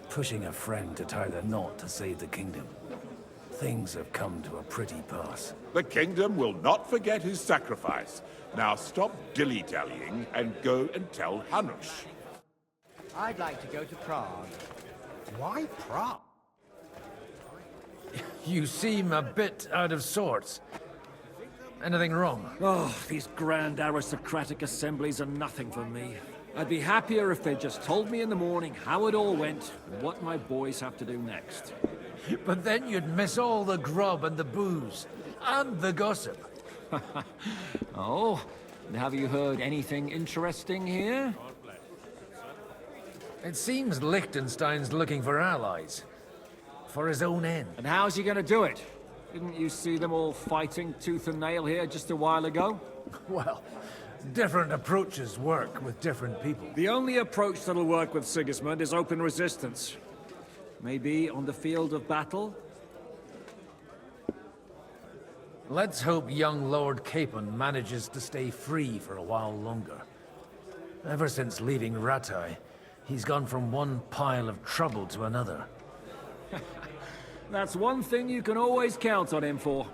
Pushing a friend to tie the knot to save the kingdom. Things have come to a pretty pass. The kingdom will not forget his sacrifice. Now stop dilly-dallying and go and tell Hanush. I'd like to go to Prague. Why Prague? You seem a bit out of sorts. Anything wrong? Oh, these grand aristocratic assemblies are nothing for me. I'd be happier if they just told me in the morning how it all went and what my boys have to do next. But then you'd miss all the grub and the booze, and the gossip. Oh, and have you heard anything interesting here? It seems Liechtenstein's looking for allies. For his own end. And how's he gonna do it? Didn't you see them all fighting tooth and nail here just a while ago? Well, different approaches work with different people. The only approach that'll work with Sigismund is open resistance. Maybe on the field of battle? Let's hope young Lord Capon manages to stay free for a while longer. Ever since leaving Rattay, he's gone from one pile of trouble to another. That's one thing you can always count on him for.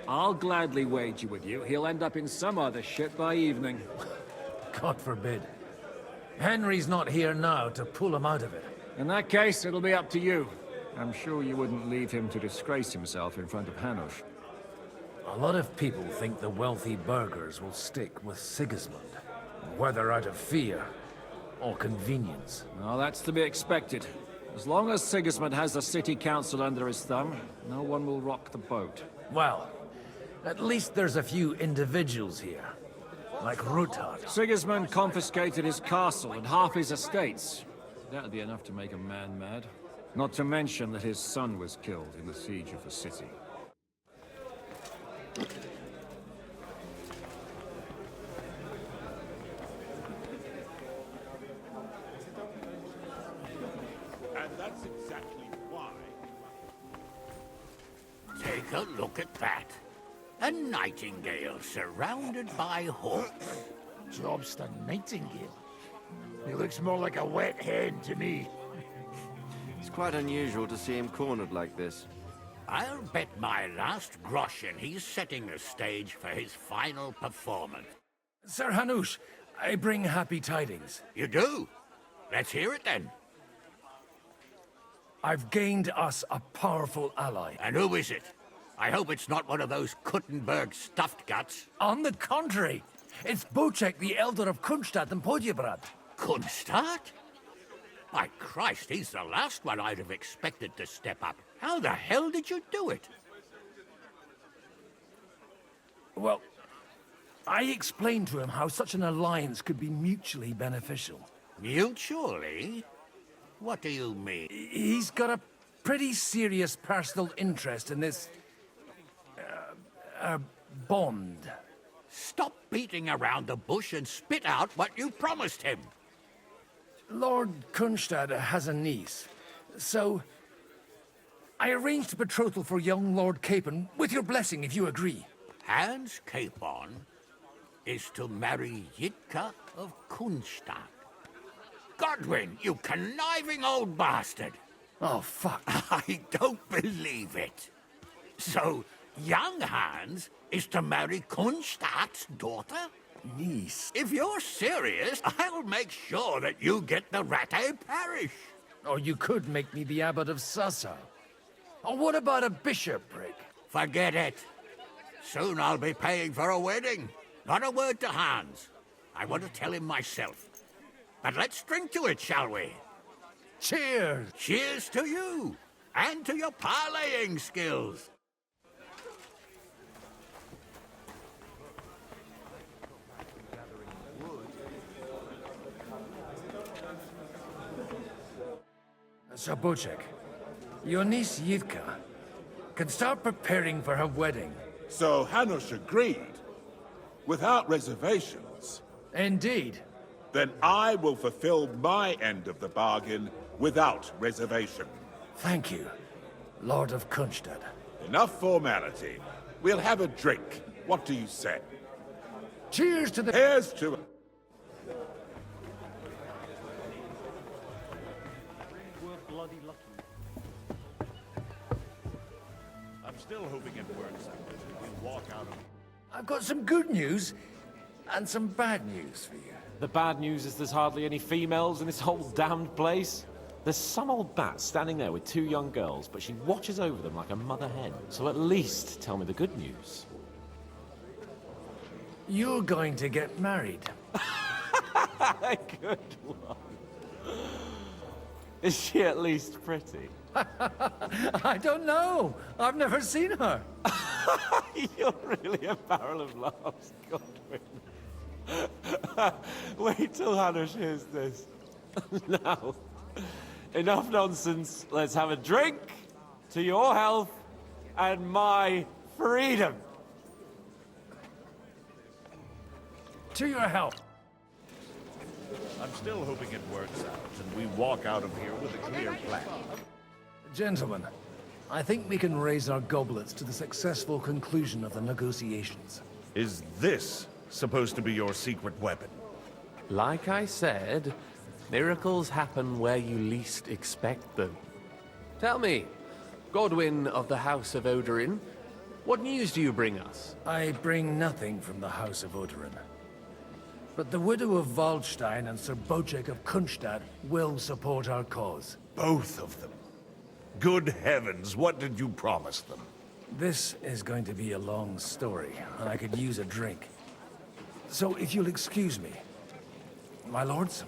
I'll gladly wager with you he'll end up in some other shit by evening. God forbid. Henry's not here now to pull him out of it. In that case, it'll be up to you. I'm sure you wouldn't leave him to disgrace himself in front of Hanush. A lot of people think the wealthy burghers will stick with Sigismund, whether out of fear or convenience. Well, that's to be expected. As long as Sigismund has the city council under his thumb, no one will rock the boat. Well, at least there's a few individuals here, like Ruthard. Sigismund confiscated his castle and half his estates. That'd be enough to make a man mad. Not to mention that his son was killed in the siege of the city. And that's exactly why. Take a look at that. A nightingale surrounded by hawks. Jobster Nightingale. He looks more like a wet hen to me. It's quite unusual to see him cornered like this. I'll bet my last groschen he's setting the stage for his final performance. Sir Hanush, I bring happy tidings. You do? Let's hear it then. I've gained us a powerful ally. And who is it? I hope it's not one of those Kuttenberg stuffed guts. On the contrary, it's Bocek, the Elder of Kunstadt and Podjebrad. Kunstadt? My Christ, he's the last one I'd have expected to step up. How the hell did you do it? Well, I explained to him how such an alliance could be mutually beneficial. Mutually? What do you mean? He's got a pretty serious personal interest in this... bond. Stop beating around the bush and spit out what you promised him. Lord Kunstad has a niece, so... I arranged a betrothal for young Lord Capon, with your blessing if you agree. Hans Capon is to marry Yitka of Kunstadt. Godwin, you conniving old bastard! Oh, fuck. I don't believe it. So, young Hans is to marry Kunstadt's daughter? Niece. If you're serious, I'll make sure that you get the Rattay parish. Or you could make me the abbot of Sassa. Or what about a bishopric? Forget it. Soon I'll be paying for a wedding. Not a word to Hans. I want to tell him myself. But let's drink to it, shall we? Cheers! Cheers to you! And to your parleying skills! Sir Bocek, your niece Yitka can start preparing for her wedding. So Hanush agreed, without reservations. Indeed. Then I will fulfill my end of the bargain without reservation. Thank you, Lord of Kunstad. Enough formality. We'll have a drink. What do you say? Cheers to the... Here's to... I'm still hoping it works out. We walk out of... I've got some good news and some bad news for you. The bad news is there's hardly any females in this whole damned place. There's some old bat standing there with two young girls, but she watches over them like a mother hen. So at least tell me the good news. You're going to get married. Good one. Is she at least pretty? I don't know. I've never seen her. You're really a barrel of laughs, Godwin. Wait till Hanush hears this. Now, enough nonsense. Let's have a drink to your health and my freedom. To your health. I'm still hoping it works out, and we walk out of here with a clear plan. Gentlemen, I think we can raise our goblets to the successful conclusion of the negotiations. Is this supposed to be your secret weapon? Like I said, miracles happen where you least expect them. Tell me, Godwin of the House of Odorin, what news do you bring us? I bring nothing from the House of Odorin. But the widow of Waldstein and Sir Bocek of Kunstadt will support our cause. Both of them. Good heavens, what did you promise them? This is going to be a long story, and I could use a drink. So if you'll excuse me, my lords?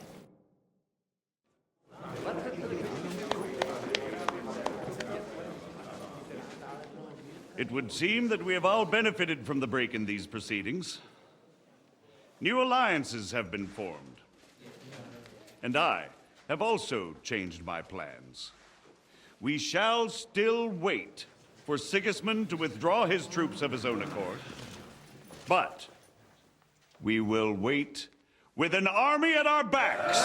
It would seem that we have all benefited from the break in these proceedings. New alliances have been formed. And I have also changed my plans. We shall still wait for Sigismund to withdraw his troops of his own accord. But we will wait with an army at our backs.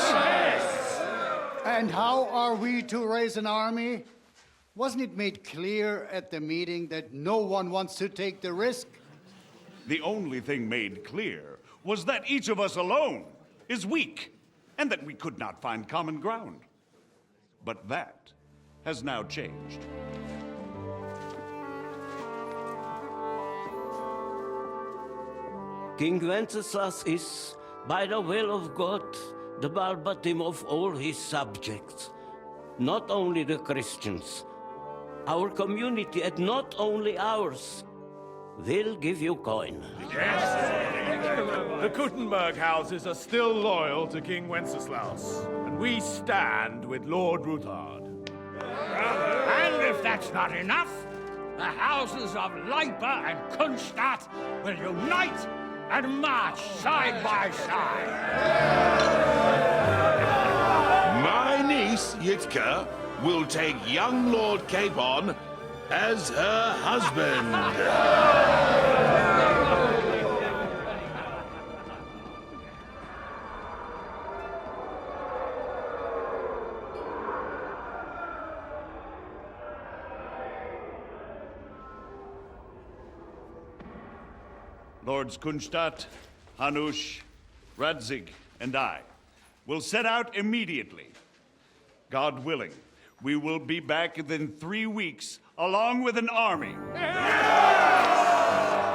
And how are we to raise an army? Wasn't it made clear at the meeting that no one wants to take the risk? The only thing made clear was that each of us alone is weak, and that we could not find common ground. But that has now changed. King Wenceslas is, by the will of God, the Balbatim of all his subjects. Not only the Christians, our community, and not only ours, will give you coin. The Kuttenberg houses are still loyal to King Wenceslaus, and we stand with Lord Ruthard. And if that's not enough, the houses of Leipa and Kunstadt will unite and march side by side. My niece, Yitka, will take young Lord Capon as her husband. Lords Kunstadt, Hanush, Radzig, and I will set out immediately. God willing, we will be back within 3 weeks, along with an army.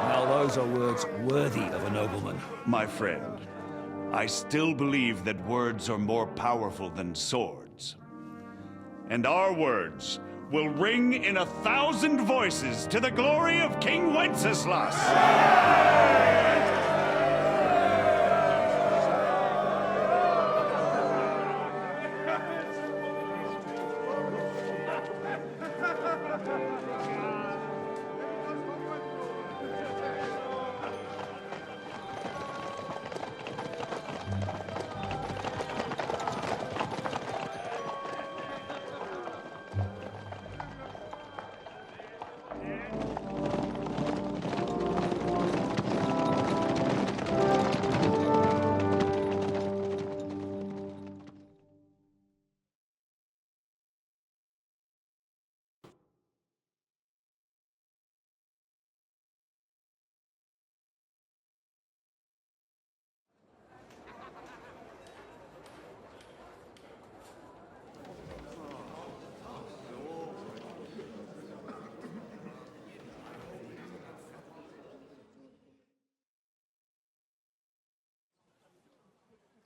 Now those are words worthy of a nobleman. My friend, I still believe that words are more powerful than swords. And our words will ring in 1,000 voices to the glory of King Wenceslas.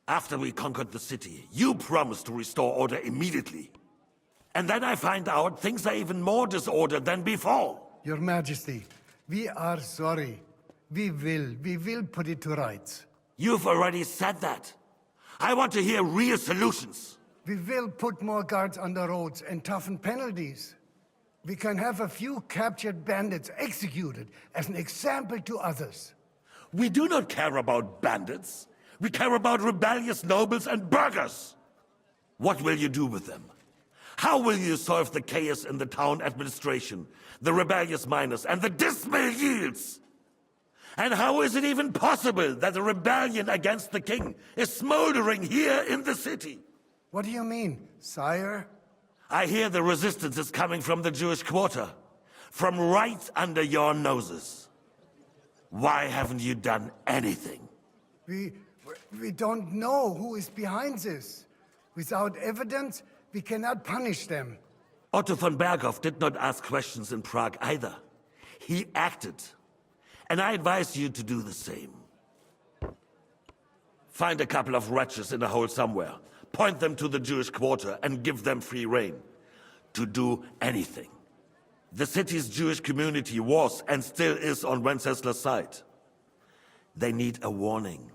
After we conquered the city, you promised to restore order immediately. And then I find out things are even more disordered than before. Your Majesty, we are sorry. We will put it to rights. You've already said that. I want to hear real solutions. We will put more guards on the roads and toughen penalties. We can have a few captured bandits executed as an example to others. We do not care about bandits. We care about rebellious nobles and burghers. What will you do with them? How will you solve the chaos in the town administration, the rebellious miners, and the dismal yields? And how is it even possible that a rebellion against the king is smoldering here in the city? What do you mean, sire? I hear the resistance is coming from the Jewish quarter, from right under your noses. Why haven't you done anything? We don't know who is behind this. Without evidence, we cannot punish them. Otto von Berghoff did not ask questions in Prague either. He acted. And I advise you to do the same. Find a couple of wretches in a hole somewhere, point them to the Jewish quarter, and give them free rein to do anything. The city's Jewish community was and still is on Wencesla's side. They need a warning.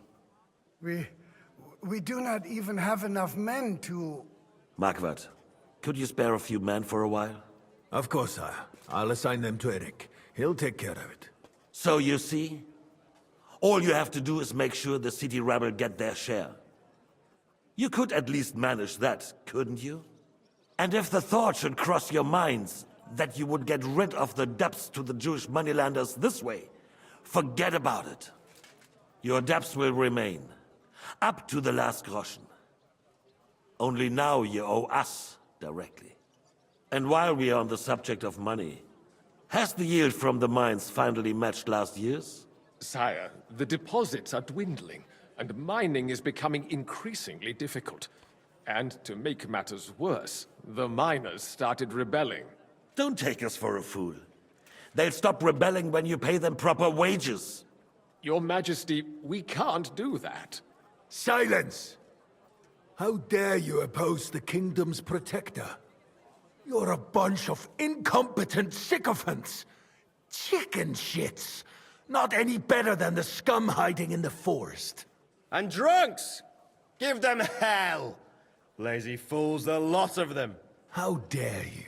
We do not even have enough men to... Marquardt, could you spare a few men for a while? Of course, sire. I'll assign them to Eric. He'll take care of it. So you see, all you have to do is make sure the city rabble get their share. You could at least manage that, couldn't you? And if the thought should cross your minds that you would get rid of the debts to the Jewish moneylanders this way, forget about it. Your debts will remain, up to the last groschen. Only now you owe us directly. And while we are on the subject of money, has the yield from the mines finally matched last year's? Sire, the deposits are dwindling, and mining is becoming increasingly difficult. And to make matters worse, the miners started rebelling. Don't take us for a fool. They'll stop rebelling when you pay them proper wages. Your Majesty, we can't do that. Silence! How dare you oppose the kingdom's protector? You're a bunch of incompetent sycophants! Chicken shits! Not any better than the scum hiding in the forest. And drunks! Give them hell! Lazy fools, the lot of them. How dare you?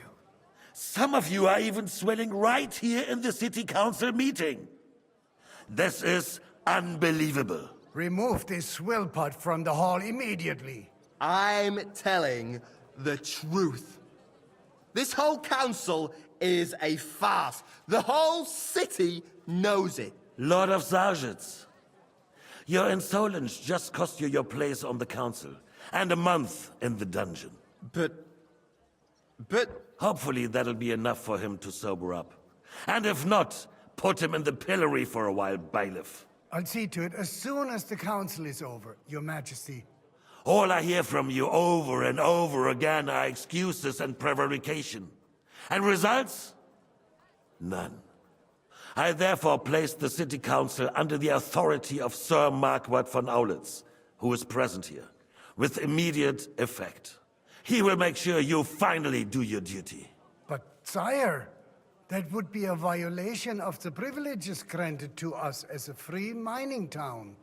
Some of you are even swelling right here in the city council meeting. This is unbelievable. Remove this swillpot from the hall immediately. I'm telling the truth. This whole council is a farce. The whole city knows it. Lord of Sargitz, your insolence just cost you your place on the council, and a month in the dungeon. But... Hopefully that'll be enough for him to sober up. And if not, put him in the pillory for a while, bailiff. I'll see to it as soon as the council is over, Your Majesty. All I hear from you over and over again are excuses and prevarication. And results? None. I therefore place the city council under the authority of Sir Marquardt von Aulitz, who is present here, with immediate effect. He will make sure you finally do your duty. But, sire, that would be a violation of the privileges granted to us as a free mining town.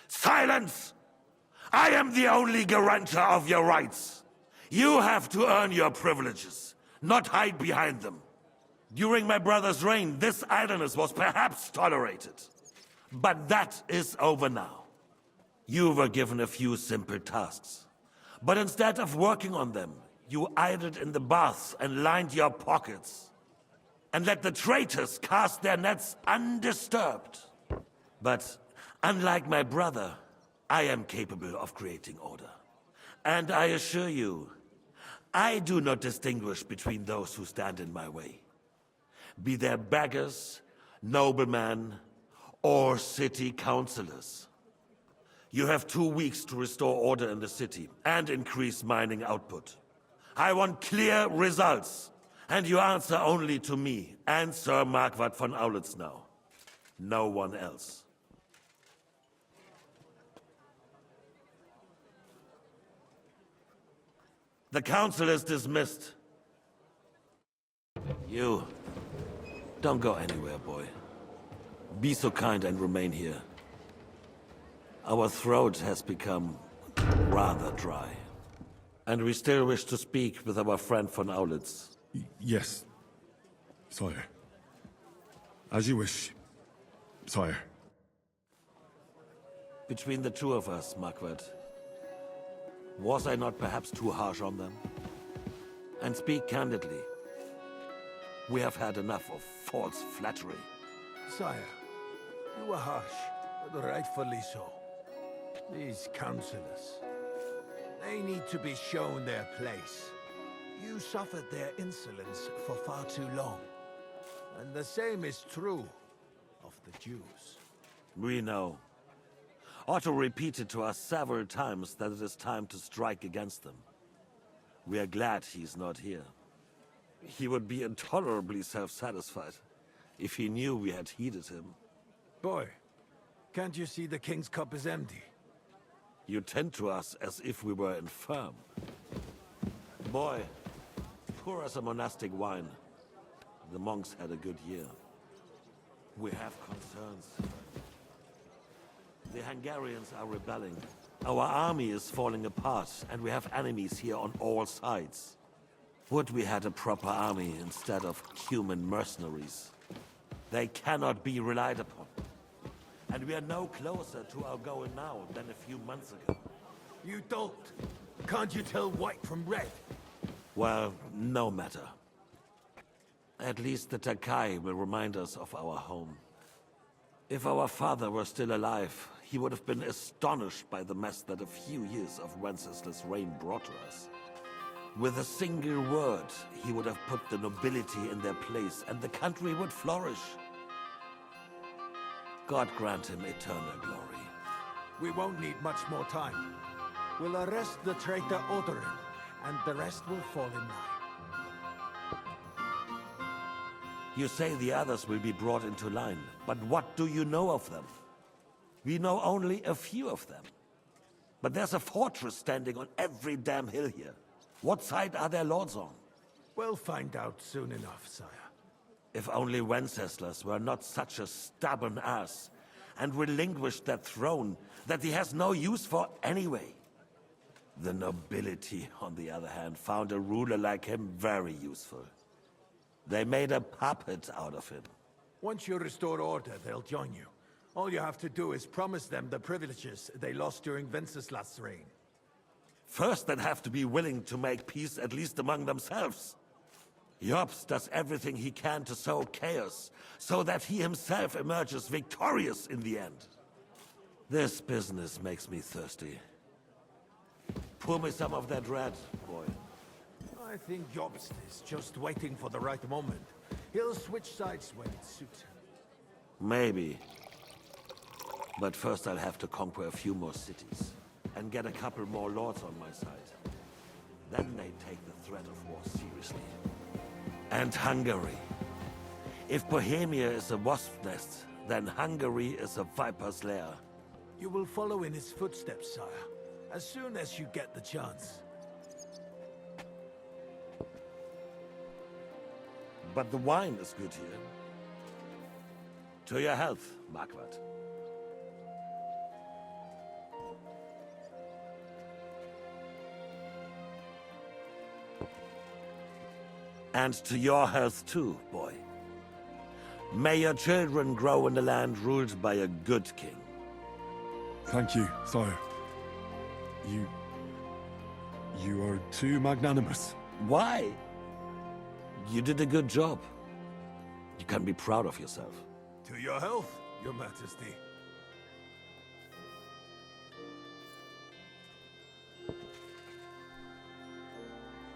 Silence! I am the only guarantor of your rights. You have to earn your privileges, not hide behind them. During my brother's reign, this idleness was perhaps tolerated. But that is over now. You were given a few simple tasks. But instead of working on them, you idled in the baths and lined your pockets. And let the traitors cast their nets undisturbed. But unlike my brother, I am capable of creating order. And I assure you, I do not distinguish between those who stand in my way. Be they beggars, noblemen, or city councillors. You have 2 weeks to restore order in the city and increase mining output. I want clear results, and you answer only to me and Sir Marquardt von Aulitz now. No one else. The council is dismissed. You, don't go anywhere, boy. Be so kind and remain here. Our throat has become rather dry. And we still wish to speak with our friend von Aulitz. Yes, sire. As you wish, sire. Between the two of us, Marquardt, was I not perhaps too harsh on them? And speak candidly, we have had enough of false flattery. Sire, you were harsh, but rightfully so. These councillors, they need to be shown their place. You suffered their insolence for far too long. And the same is true of the Jews. We know. Otto repeated to us several times that it is time to strike against them. We are glad he's not here. He would be intolerably self-satisfied if he knew we had heeded him. Boy, can't you see the king's cup is empty? You tend to us as if we were infirm. Boy, pour us a monastic wine. The monks had a good year. We have concerns. The Hungarians are rebelling. Our army is falling apart, and we have enemies here on all sides. Would we had a proper army instead of human mercenaries? They cannot be relied upon. And we are no closer to our goal now than a few months ago. You don't. Can't you tell white from red? Well, no matter. At least the Takai will remind us of our home. If our father were still alive, he would have been astonished by the mess that a few years of Wenceslaus' reign brought to us. With a single word, he would have put the nobility in their place, and the country would flourish. God grant him eternal glory. We won't need much more time. We'll arrest the traitor Odorin, and the rest will fall in line. You say the others will be brought into line, but what do you know of them? We know only a few of them. But there's a fortress standing on every damn hill here. What side are their lords on? We'll find out soon enough, sire. If only Wenceslas were not such a stubborn ass, and relinquished that throne that he has no use for anyway. The nobility, on the other hand, found a ruler like him very useful. They made a puppet out of him. Once you restore order, they'll join you. All you have to do is promise them the privileges they lost during Wenceslas' reign. First, they'd have to be willing to make peace at least among themselves. Jobst does everything he can to sow chaos, so that he himself emerges victorious in the end. This business makes me thirsty. Pour me some of that red, boy. I think Jobst is just waiting for the right moment. He'll switch sides when it suits him. Maybe. But first I'll have to conquer a few more cities, and get a couple more lords on my side. Then they take the threat of war seriously. And Hungary. If Bohemia is a wasp's nest, then Hungary is a viper's lair. You will follow in his footsteps, sire, as soon as you get the chance. But the wine is good here. To your health, Marquardt. And to your health too, boy. May your children grow in a land ruled by a good king. Thank you, sire. You are too magnanimous. Why? You did a good job. You can be proud of yourself. To your health, your majesty.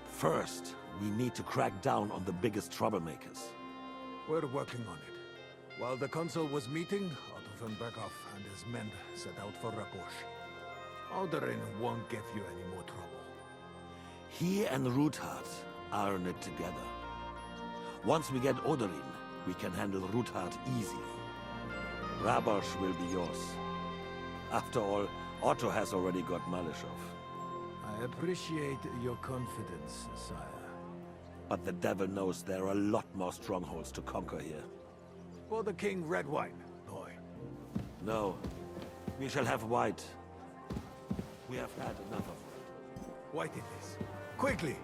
First, we need to crack down on the biggest troublemakers. We're working on it. While the consul was meeting, Otto von Berghoff and his men set out for Raposh. Odorin won't give you any more trouble. He and Ruthard are in it together. Once we get Odorin, we can handle Ruthard easily. Rabosh will be yours. After all, Otto has already got Malishov. I appreciate your confidence, sire. But the devil knows there are a lot more strongholds to conquer here. For the king, red wine. No. We shall have white. We have had enough of it. White it is. Quickly!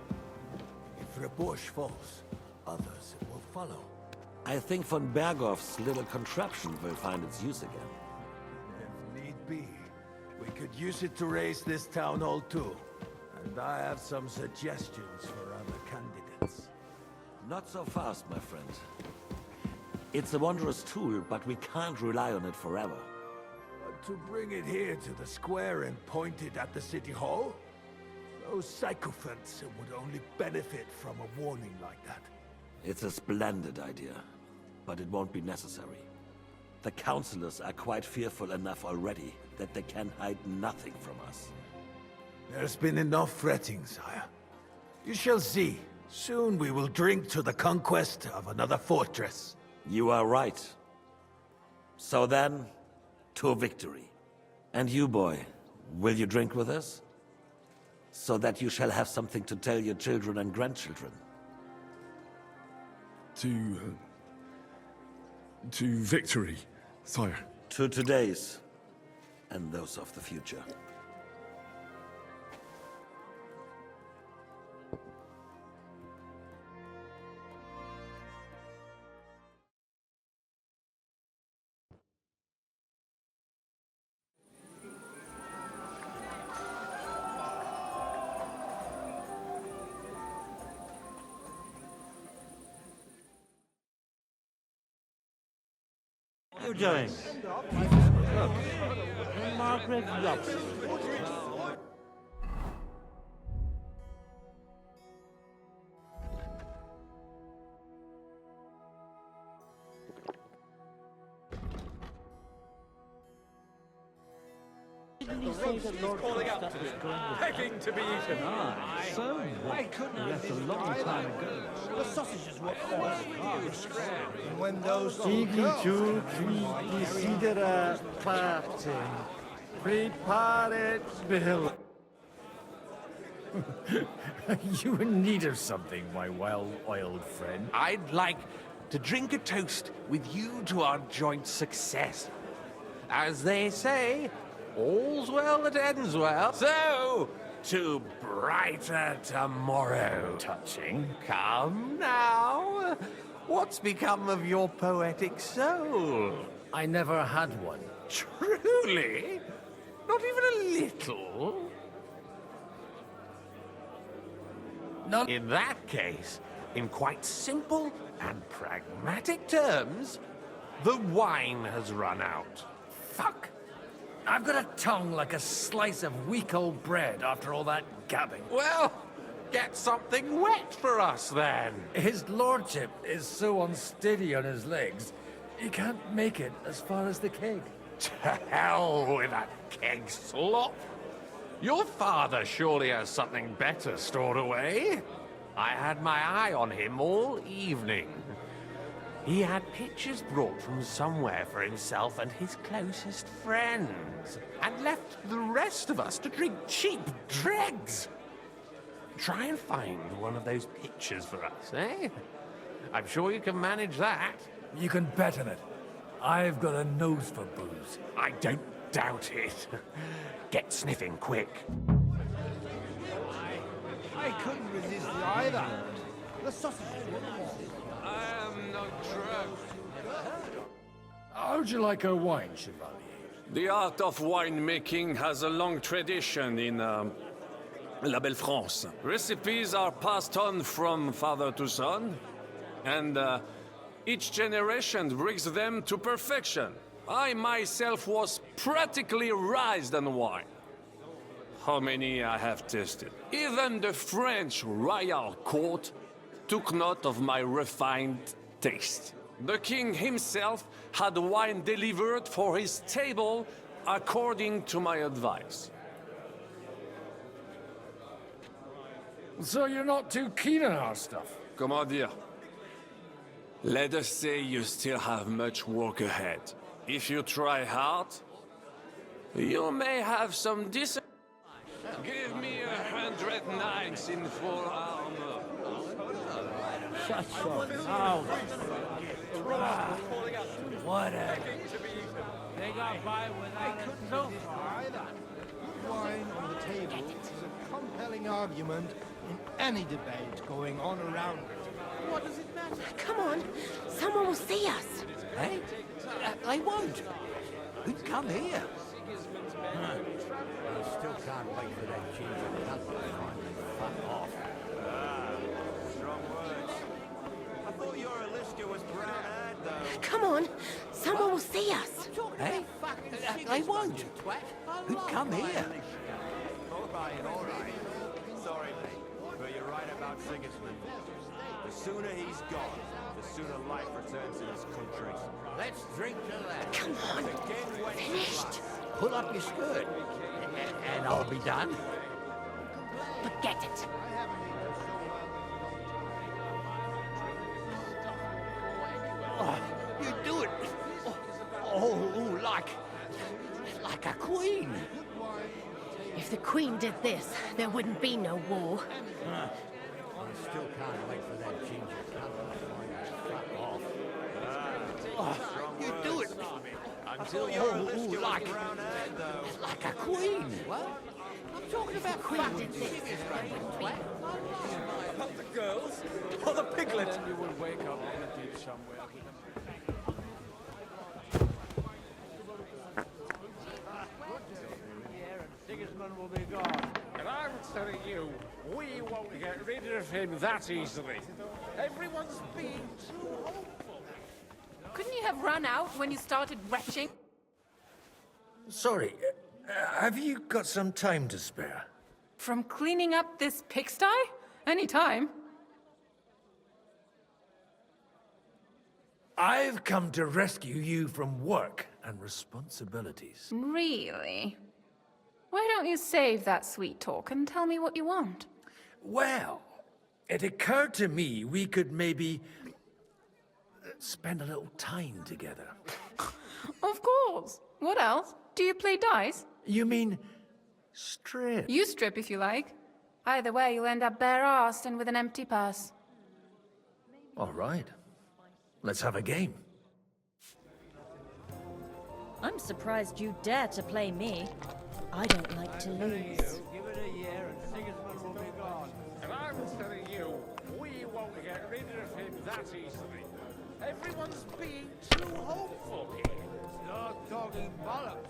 If Reborsch falls, others will follow. I think von Berghoff's little contraption will find its use again. If need be, we could use it to raise this town hall too. And I have some suggestions for other candidates. Not so fast, my friend. It's a wondrous tool, but we can't rely on it forever. But to bring it here to the square and point it at the city hall? Those sycophants would only benefit from a warning like that. It's a splendid idea, but it won't be necessary. The councillors are quite fearful enough already that they can hide nothing from us. There's been enough fretting, sire. You shall see. Soon we will drink to the conquest of another fortress. You are right. So then, to victory. And you, boy, will you drink with us? So that you shall have something to tell your children and grandchildren. To victory, sire. To today's, and those of the future. What are you doing? Look, Margaret Lobster. Begging to be eaten. So I couldn't left a long time ago. The sausages were And when those Digitu qui desidera parte. Prepare it, Bill. You in need of something, my well-oiled friend? I'd like to drink a toast with you to our joint success. As they say, all's well that ends well. So, to brighter tomorrow. Touching. Come now. What's become of your poetic soul? I never had one. Truly? Not even a little? None. In that case, in quite simple and pragmatic terms, the wine has run out. Fuck! I've got a tongue like a slice of week-old bread after all that gabbing. Well, get something wet for us then. His lordship is so unsteady on his legs, he can't make it as far as the keg. To hell with that keg slop. Your father surely has something better stored away. I had my eye on him all evening. He had pictures brought from somewhere for himself and his closest friends, and left the rest of us to drink cheap dregs. Try and find one of those pictures for us, eh? I'm sure you can manage that. You can bet on it. I've got a nose for booze. I don't doubt it. Get sniffing quick. I couldn't resist either. The sausages were warm. I am not drunk. How'd you like a wine, Chevalier? The art of winemaking has a long tradition in La Belle France. Recipes are passed on from father to son, and each generation brings them to perfection. I myself was practically raised on wine. How many I have tasted. Even the French royal court took note of my refined taste. The king himself had wine delivered for his table according to my advice. So you're not too keen on our stuff? Comment dire? Let us say you still have much work ahead. If you try hard, you may have some decent... Give me 100 knights in full armor. Shut your mouth. What a They got by without it so far. Wine on the table is a compelling argument in any debate going on around it. What does it matter? Come on, someone will see us. Hey? They won't. Who'd come here? I still can't wait for that ginger cup to finally fuck off. Strong words. I thought your Alicia was brown-haired, though. Come on, someone will see us. Hey? They won't. Who'd come here? All right. Sorry, mate, but you're right about Sigismund. The sooner he's gone, the sooner life returns to this country. Let's drink to that. Come on, finished. Pull up your skirt, and I'll be done. Forget it. Oh, you do it. Oh, like a queen. If the Queen did this, there wouldn't be no war. I still can't wait for that ginger cup to fuck off. Oh, you do it. Until your Alicia was brown-haired, though. Like a queen. What? I'm talking about fucking Sigismund. Not the girls, or the piglet. Then you will wake up in a ditch somewhere with them. Sigismund will be gone. And I'm telling you, we won't get rid of him that easily. Everyone's being too hopeful. Couldn't you have run out when you started retching? Sorry, have you got some time to spare? From cleaning up this pigsty? Any time. I've come to rescue you from work and responsibilities. Really? Why don't you save that sweet talk and tell me what you want? Well, it occurred to me we could maybe spend a little time together. Of course. What else? Do you play dice? You mean strip? You strip if you like. Either way, you'll end up bare-arsed and with an empty purse. All right. Let's have a game. I'm surprised you dare to play me. I don't like to lose. Give it a year and Sigismund will be gone. And I'm telling you, we won't get rid of him that easily. Everyone's being too hopeful here. Start talking bollocks.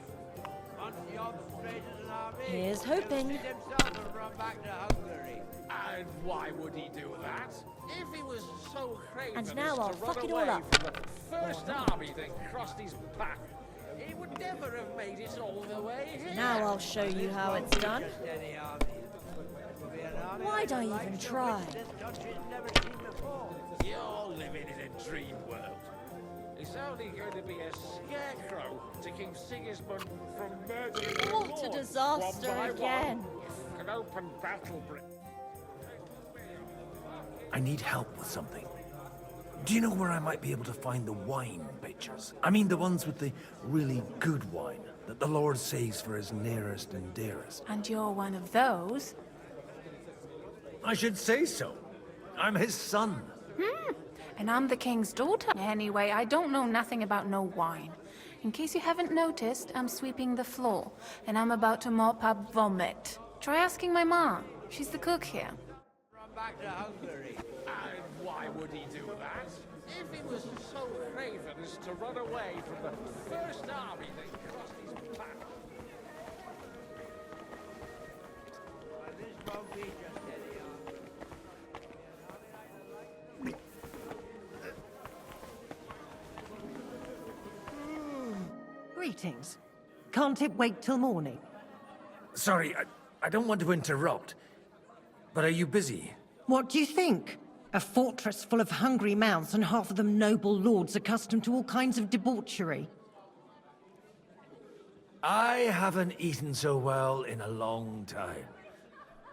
Once the odds straight as an army. Here's hoping. They'll see themselves and run back to Hungary. And why would he do that? If he was so craven And now as I'll to fuck run it all away up. from the first army that crossed his path, he would never have made it all the way here. Now I'll show you how it's done. Why'd I even try? You're living in a dream world. It's only going to be a scarecrow to keep Sigismund from murdering the What a Lord disaster one by again. one. An open battle break. I need help with something. Do you know where I might be able to find the wine pitchers? I mean the ones with the really good wine that the Lord saves for his nearest and dearest. And you're one of those? I should say so. I'm his son. And I'm the king's daughter. Anyway, I don't know nothing about no wine. In case you haven't noticed, I'm sweeping the floor, and I'm about to mop up vomit. Try asking my mom. She's the cook here. Run back to Hungary. And why would he do that? If he was so craven as to run away from the first army that crossed his path. This won't be just any army. Greetings. Can't it wait till morning? Sorry, I don't want to interrupt, but are you busy? What do you think? A fortress full of hungry mouths and half of them noble lords accustomed to all kinds of debauchery. I haven't eaten so well in a long time.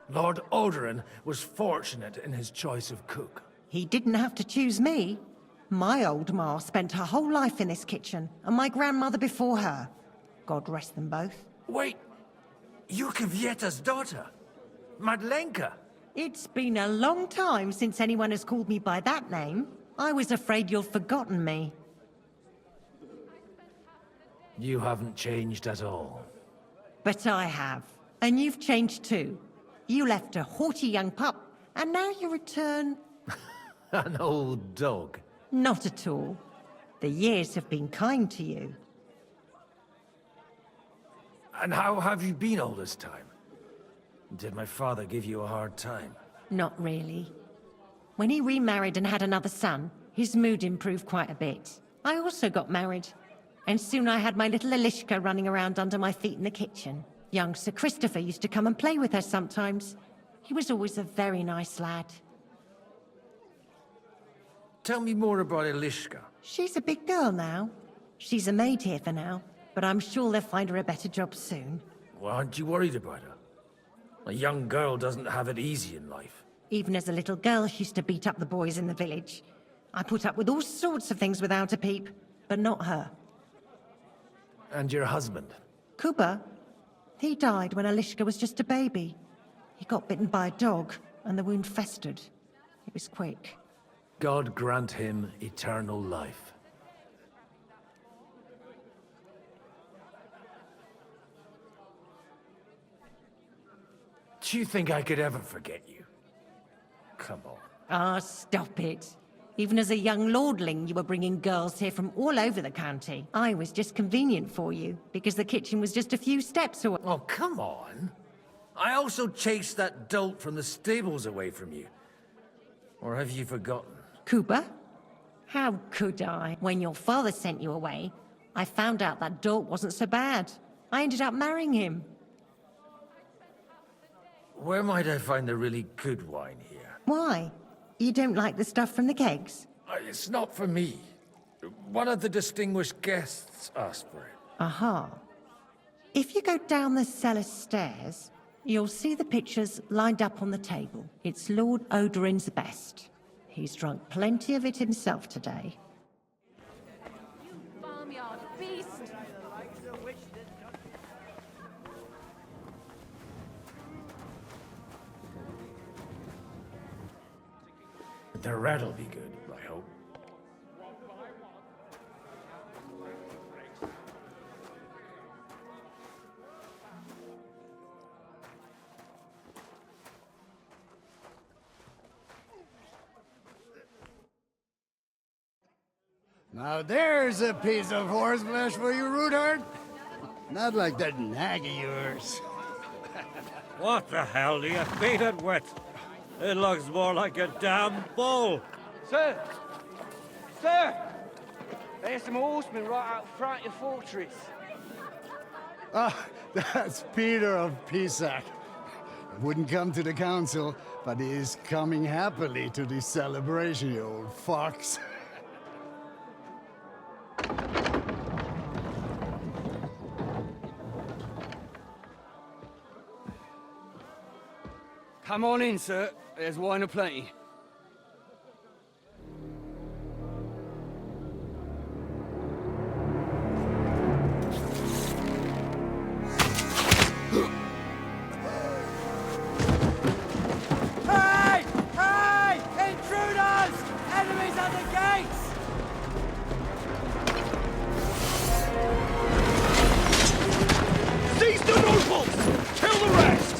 Lord Odoran was fortunate in his choice of cook. He didn't have to choose me. My old ma spent her whole life in this kitchen, and my grandmother before her. God rest them both. Wait, you're Kvieta's daughter, Madlenka. It's been a long time since anyone has called me by that name. I was afraid you'd forgotten me. You haven't changed at all. But I have. And you've changed too. You left a haughty young pup, and now you return... An old dog. Not at all. The years have been kind to you. And how have you been all this time? Did my father give you a hard time? Not really. When he remarried and had another son, his mood improved quite a bit. I also got married. And soon I had my little Elishka running around under my feet in the kitchen. Young Sir Christopher used to come and play with her sometimes. He was always a very nice lad. Tell me more about Elishka. She's a big girl now. She's a maid here for now, but I'm sure they'll find her a better job soon. Well, aren't you worried about her? A young girl doesn't have it easy in life. Even as a little girl, she used to beat up the boys in the village. I put up with all sorts of things without a peep, but not her. And your husband? Kuba? He died when Elishka was just a baby. He got bitten by a dog, and the wound festered. It was quick. God grant him eternal life. Do you think I could ever forget you? Come on. Ah, stop it. Even as a young lordling, you were bringing girls here from all over the county. I was just convenient for you, because the kitchen was just a few steps away. Oh, come on. I also chased that dolt from the stables away from you. Or have you forgotten? Kuba? How could I? When your father sent you away, I found out that dolt wasn't so bad. I ended up marrying him. Where might I find the really good wine here? Why? You don't like the stuff from the kegs? It's not for me. One of the distinguished guests asked for it. Aha. If you go down the cellar stairs, you'll see the pictures lined up on the table. It's Lord Odorin's best. He's drunk plenty of it himself today. You farmyard beast! The rat'll be good, I hope. Now there's a piece of horse flesh for you, Rudard. Not like that nag of yours. What the hell do you feed it with? It looks more like a damn bull. Sir! Sir! There's some horsemen right out front of your fortress. Ah, that's Peter of Pisac. Wouldn't come to the council, but he is coming happily to this celebration, you old fox. Come on in, sir. There's wine aplenty. Hey! Hey! Intruders! Enemies at the gates! Seize the nobles! Kill the rest!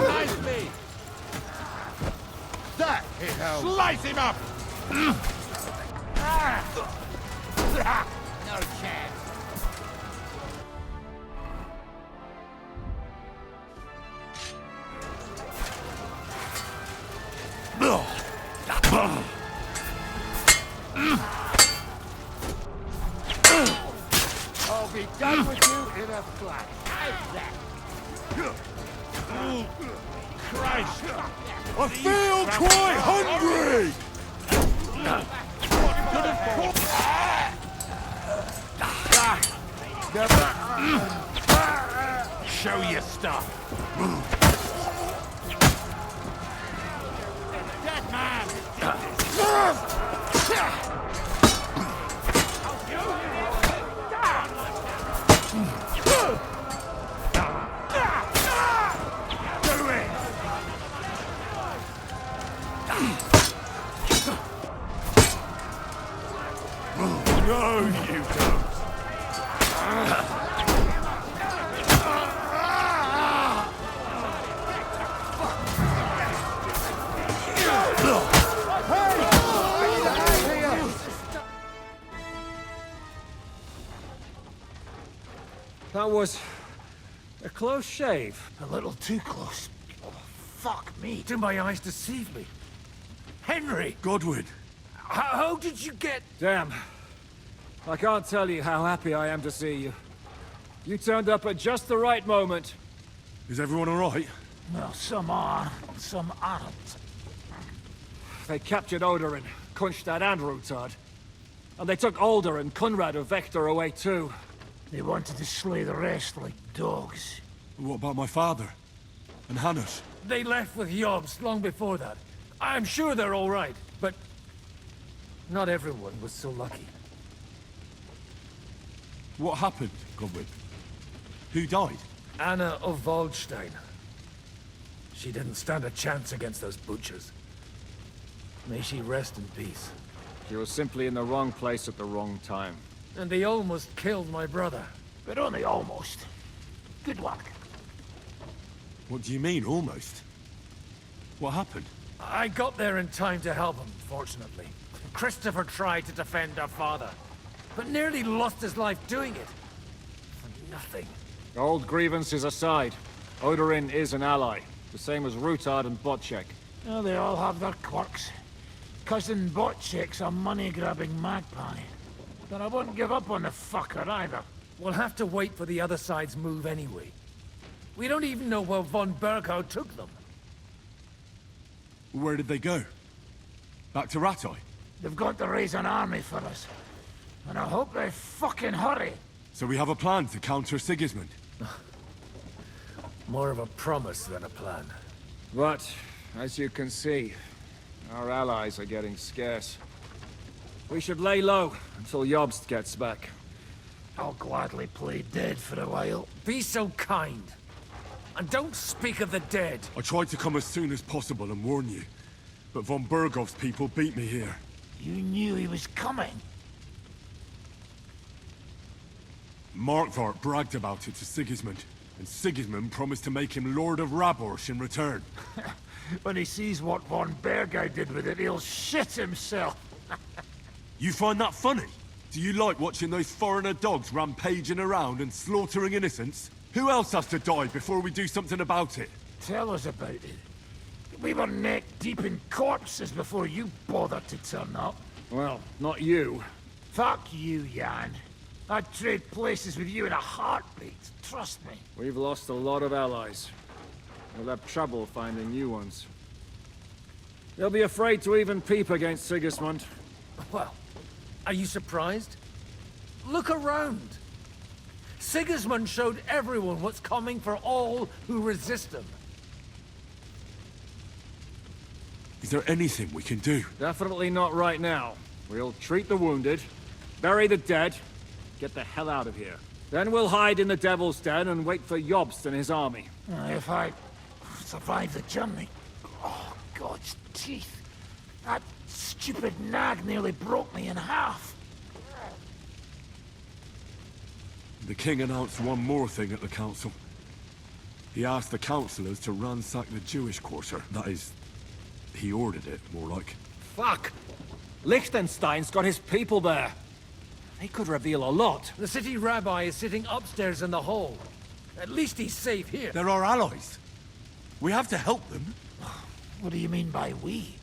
Nice me! That hit home! Slice him up! No chance. I'll be done with you in a flash. How's that? Christ! I feel quite hungry! Show your stuff. Dead man! No, you don't. That was a close shave. A little too close. Oh, fuck me. Do my eyes deceive me? Henry! Godwin! How did you get... Damn. I can't tell you how happy I am to see you. You turned up at just the right moment. Is everyone alright? Well, some are, some aren't. They captured Odorin, Kunstad and Rutard. And they took Alder and Conrad of Vector away too. They wanted to slay the rest like dogs. What about my father? And Hanush? They left with Yobs long before that. I'm sure they're all right, but... not everyone was so lucky. What happened, Godwin? Who died? Anna of Waldstein. She didn't stand a chance against those butchers. May she rest in peace. She was simply in the wrong place at the wrong time. And they almost killed my brother. But only almost. Good luck. What do you mean, almost? What happened? I got there in time to help him, fortunately. Christopher tried to defend our father, but nearly lost his life doing it. For nothing. Old grievances aside, Odorin is an ally. The same as Rutard and Botchek. Well, they all have their quirks. Cousin Botchek's a money-grabbing magpie. But I wouldn't give up on the fucker either. We'll have to wait for the other side's move anyway. We don't even know where von Berghow took them. Where did they go? Back to Rattay? They've got to raise an army for us. And I hope they fucking hurry. So we have a plan to counter Sigismund? More of a promise than a plan. But, as you can see, our allies are getting scarce. We should lay low until Jobst gets back. I'll gladly play dead for a while. Be so kind. And don't speak of the dead. I tried to come as soon as possible and warn you, but von Bergov's people beat me here. You knew he was coming. Markvart bragged about it to Sigismund, and Sigismund promised to make him Lord of Raborsh in return. When he sees what von Berghow did with it, he'll shit himself. You find that funny? Do you like watching those foreigner dogs rampaging around and slaughtering innocents? Who else has to die before we do something about it? Tell us about it. We were neck deep in corpses before you bothered to turn up. Well, not you. Fuck you, Jan. I'd trade places with you in a heartbeat, trust me. We've lost a lot of allies. We'll have trouble finding new ones. They'll be afraid to even peep against Sigismund. Well, are you surprised? Look around. Sigismund showed everyone what's coming for all who resist him. Is there anything we can do? Definitely not right now. We'll treat the wounded, bury the dead, get the hell out of here. Then we'll hide in the Devil's Den and wait for Jobst and his army. If I survive the journey... Oh, God's teeth. That stupid nag nearly broke me in half. The king announced one more thing at the council. He asked the councillors to ransack the Jewish quarter. That is, he ordered it, more like. Fuck! Liechtenstein's got his people there. They could reveal a lot. The city rabbi is sitting upstairs in the hall. At least he's safe here. They're our allies. We have to help them. What do you mean by we?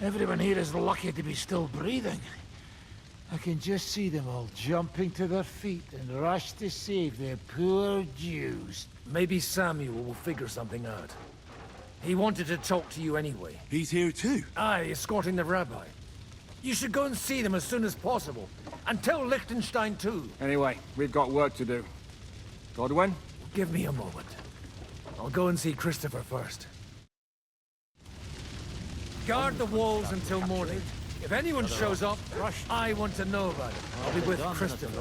Everyone here is lucky to be still breathing. I can just see them all jumping to their feet and rush to save their poor Jews. Maybe Samuel will figure something out. He wanted to talk to you anyway. He's here too? Aye, escorting the rabbi. You should go and see them as soon as possible. And tell Liechtenstein too. Anyway, we've got work to do. Godwin? Give me a moment. I'll go and see Christopher first. Guard the walls until morning. If anyone shows up, I want to know about it. I'll be with Christopher.